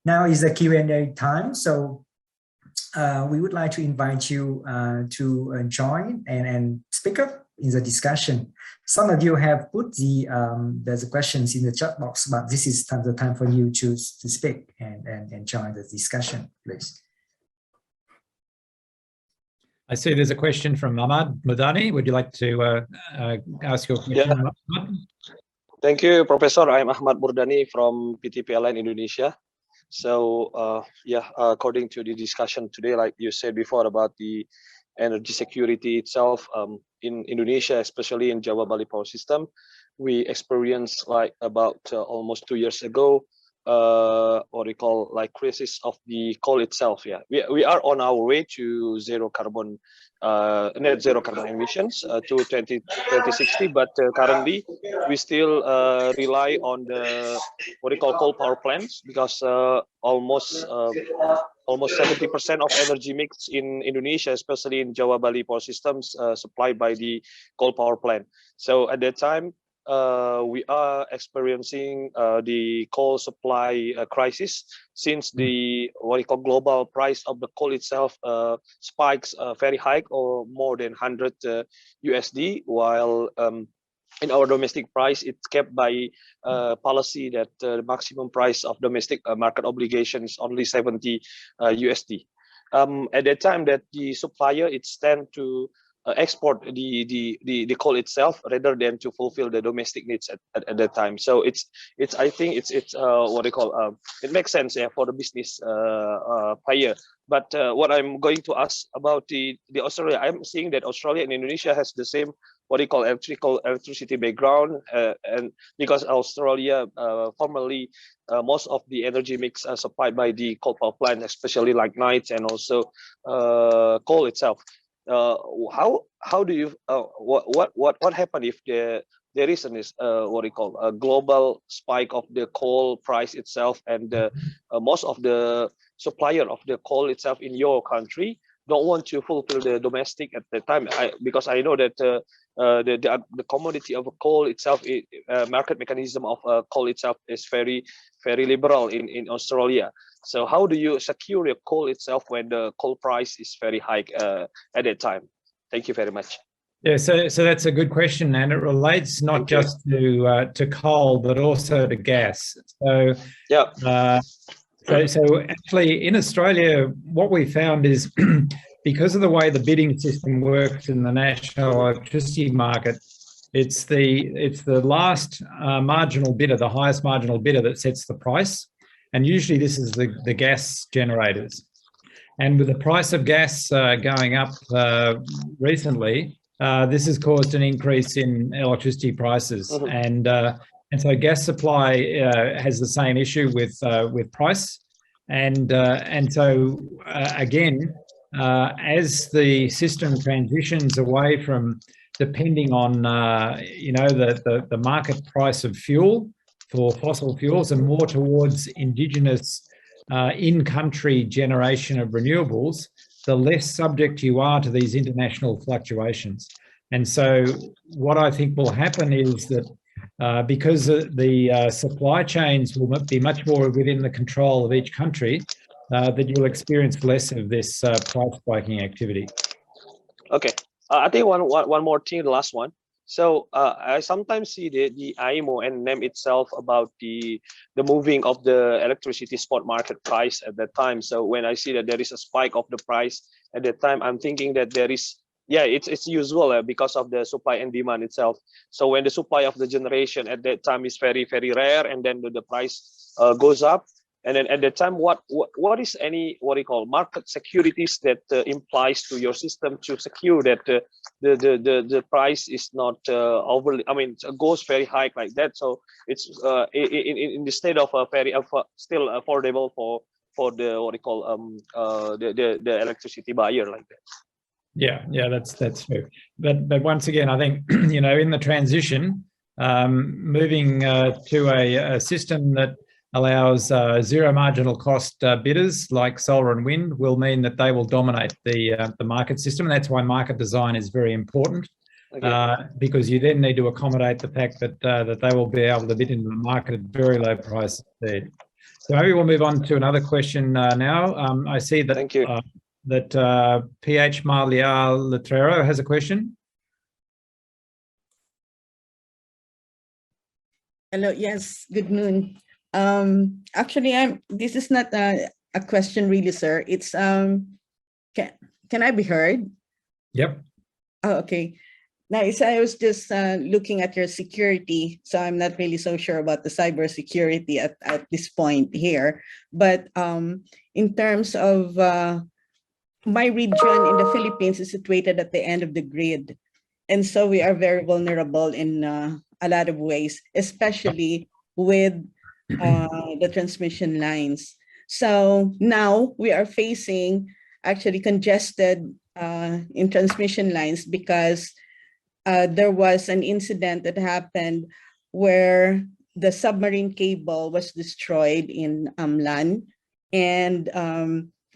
Now is the Q&A time, so we would like to invite you to join and speak up in the discussion. Some of you have put the questions in the chat box, but this is the time for you to speak and join the discussion, please. I see there's a question from Ahmad Mudani. Would you like to ask your question? Yeah. Thank you, Professor. I'm Ahmad Murdani from PTPLN Indonesia. So according to the discussion today, like you said before about the energy security itself, in Indonesia, especially in Jawa Bali Power System, we experienced like about almost 2 years ago, what we call like crisis of the coal itself. Yeah, we are on our way to net zero carbon emissions to 2060, but currently we still rely on the what we call coal power plants, because almost 70% of energy mix in Indonesia, especially in Jawa Bali Power Systems, supplied by the coal power plant. So at that time, we are experiencing the coal supply crisis, since the what we call global price of the coal itself spikes very high, or more than 100 USD, while in our domestic price it's kept by policy that the maximum price of domestic market obligation is only 70 USD. At that time, that the supplier it's tend to export the coal itself rather than to fulfill the domestic needs at that time. So I think it's what they call it makes sense, yeah, for the business player. But what I'm going to ask about the Australia, I'm seeing that Australia and Indonesia has the same what they call electricity background, and because Australia formerly most of the energy mix are supplied by the coal power plant, especially like nights and also coal itself. How do you what happened if there is what we call a global spike of the coal price itself, and most of the supplier of the coal itself in your country don't want to fulfill the domestic at the time? Because I know that the commodity of coal itself, market mechanism of coal itself is very liberal in Australia. So how do you secure your coal itself when the coal price is very high at that time? Thank you very much. Yeah, so that's a good question, and it relates not just to coal but also to gas. So yeah. So actually in Australia, what we found is because of the way the bidding system works in the national electricity market, it's the last marginal bidder, the highest marginal bidder, that sets the price. And usually this is the gas generators. And with the price of gas going up recently, this has caused an increase in electricity prices. And so gas supply has the same issue with price. And so again, as the system transitions away from depending on the market price of fuel for fossil fuels and more towards indigenous in-country generation of renewables, the less subject you are to these international fluctuations. And so what I think will happen is that because the supply chains will be much more within the control of each country, that you'll experience less of this price spiking activity. Okay, I think one more thing, the last one. So I sometimes see the IMO and NEM itself about the moving of the electricity spot market price at that time. So when I see that there is a spike of the price at that time, I'm thinking that there is, yeah, it's usual because of the supply and demand itself. So when the supply of the generation at that time is very rare, and then the price goes up, And then at that time, what is any what do you call market securities that implies to your system to secure that the price is not overly, I mean, goes very high like that. So it's in the state of very still affordable for the what do you call the electricity buyer like that. Yeah, that's true. But once again, I think you know, in the transition, moving to a system that allows zero marginal cost bidders like solar and wind will mean that they will dominate the market system. And that's why market design is very important, because you then need to accommodate the fact that that they will be able to bid into the market at very low prices. So maybe we'll move on to another question now. I see that Thank you. That PH Malia Letrero has a question. Hello, yes, good noon. Actually, this is not a question really, sir. It's can I be heard? Yep. Oh, okay. Now, I was just looking at your security, so I'm not really so sure about the cybersecurity at this point here. But in terms of my region in the Philippines is situated at the end of the grid. And so we are very vulnerable in a lot of ways, especially with the transmission lines. So now we are facing actually congested in transmission lines because there was an incident that happened where the submarine cable was destroyed in Amlan. And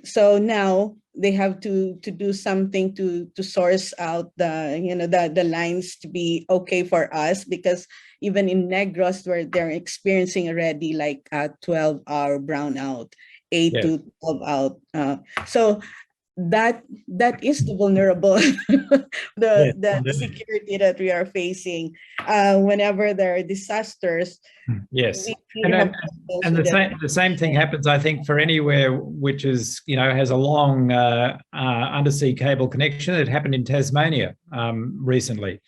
so now they have to do something to source out the lines to be okay for us, because even in Negros where they're experiencing already like a 12-hour brownout, 8 to 12 out. So that is the vulnerable the security that we are facing whenever there are disasters. Yes, and the same thing happens, I think, for anywhere which is, you know, has a long undersea cable connection. It happened in Tasmania recently.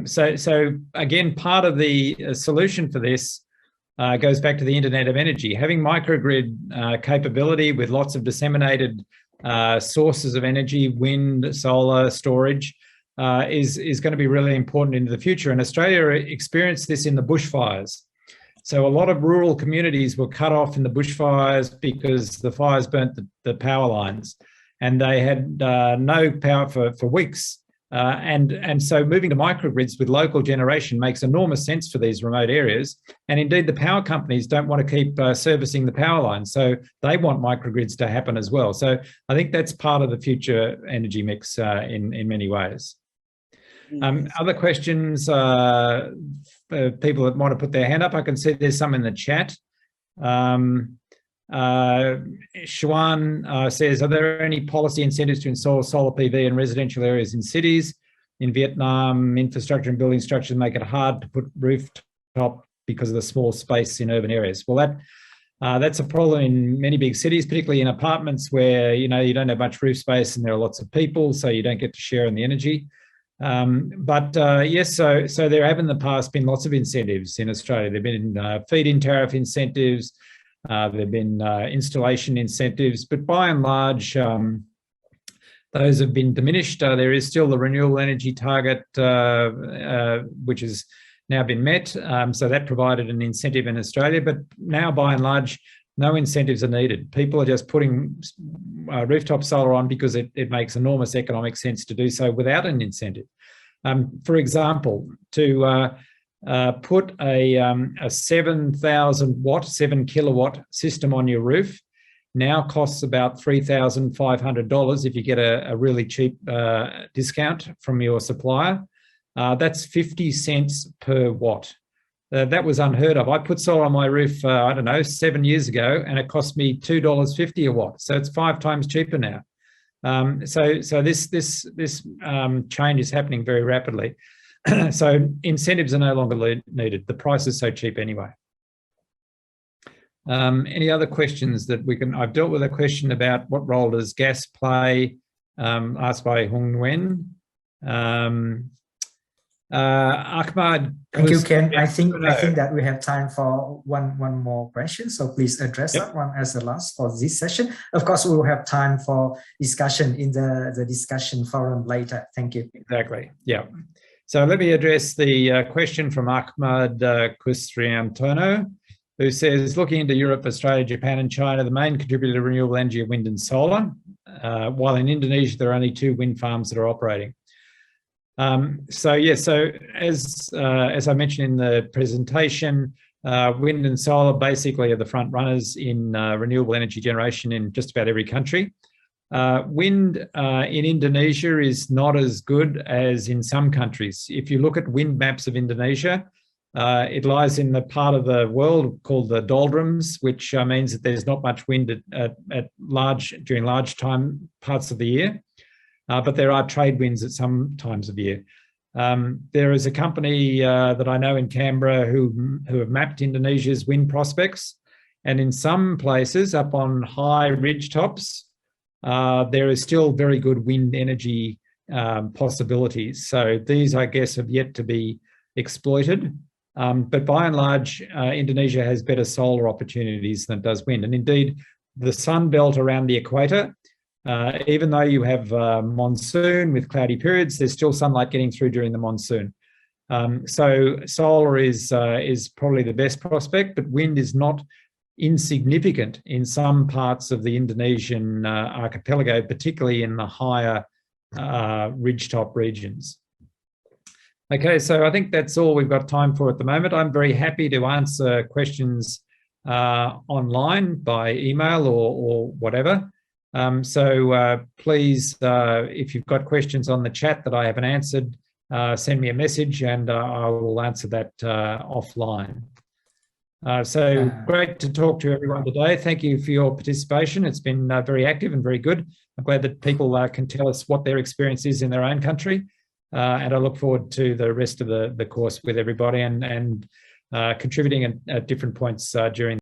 So again, part of the solution for this goes back to the Internet of Energy. Having microgrid capability with lots of disseminated sources of energy, wind, solar, storage, is going to be really important into the future. And Australia experienced this in the bushfires. So a lot of rural communities were cut off in the bushfires because the fires burnt the power lines, and they had no power for weeks. And so moving to microgrids with local generation makes enormous sense for these remote areas. And indeed, the power companies don't want to keep servicing the power lines, so they want microgrids to happen as well. So I think that's part of the future energy mix in many ways. Other questions? People that want to put their hand up, I can see there's some in the chat. Shuan says, are there any policy incentives to install solar PV in residential areas in cities? In Vietnam, infrastructure and building structures make it hard to put rooftop because of the small space in urban areas. Well, that's a problem in many big cities, particularly in apartments where, you know, you don't have much roof space and there are lots of people, so you don't get to share in the energy. Yes, so there have in the past been lots of incentives in Australia. There have been feed-in tariff incentives, there have been installation incentives, but by and large, those have been diminished. There is still the renewable energy target, which has now been met. So that provided an incentive in Australia, but now by and large, no incentives are needed. People are just putting rooftop solar on because it makes enormous economic sense to do so without an incentive. For example, to put a 7,000 watt, 7 kilowatt system on your roof now costs about $3,500 if you get a really cheap discount from your supplier. That's 50 cents per watt. That was unheard of. I put solar on my roof, I don't know, 7 years ago, and it cost me $2.50 a watt. So it's 5 times cheaper now. So this change is happening very rapidly. So incentives are no longer needed. The price is so cheap anyway. Any other questions that we can? I've dealt with a question about what role does gas play, asked by Hong Nguyen. Ahmad. Thank you, Ken. I think that we have time for one more question. So please address that one as the last for this session. Of course, we will have time for discussion in the discussion forum later. Thank you. Exactly. Yeah. So let me address the question from Ahmad Custriantono, who says, looking into Europe, Australia, Japan, and China, the main contributor to renewable energy are wind and solar, while in Indonesia, there are only 2 wind farms that are operating. So as I mentioned in the presentation, wind and solar basically are the front runners in renewable energy generation in just about every country. Wind in Indonesia is not as good as in some countries. If you look at wind maps of Indonesia, it lies in the part of the world called the doldrums, which means that there's not much wind during large parts of the year. But there are trade winds at some times of year. There is a company that I know in Canberra who have mapped Indonesia's wind prospects. And in some places up on high ridge tops, there is still very good wind energy possibilities. So these, I guess, have yet to be exploited. But by and large, Indonesia has better solar opportunities than it does wind. And indeed, the sun belt around the equator, even though you have monsoon with cloudy periods, there's still sunlight getting through during the monsoon. So solar is probably the best prospect, but wind is not insignificant in some parts of the Indonesian archipelago, particularly in the higher ridgetop regions. Okay, so I think that's all we've got time for at the moment. I'm very happy to answer questions online by email or whatever. So please, if you've got questions on the chat that I haven't answered, send me a message and I will answer that offline. So great to talk to everyone today. Thank you for your participation. It's been very active and very good. I'm glad that people can tell us what their experience is in their own country. And I look forward to the rest of the course with everybody and contributing at different points during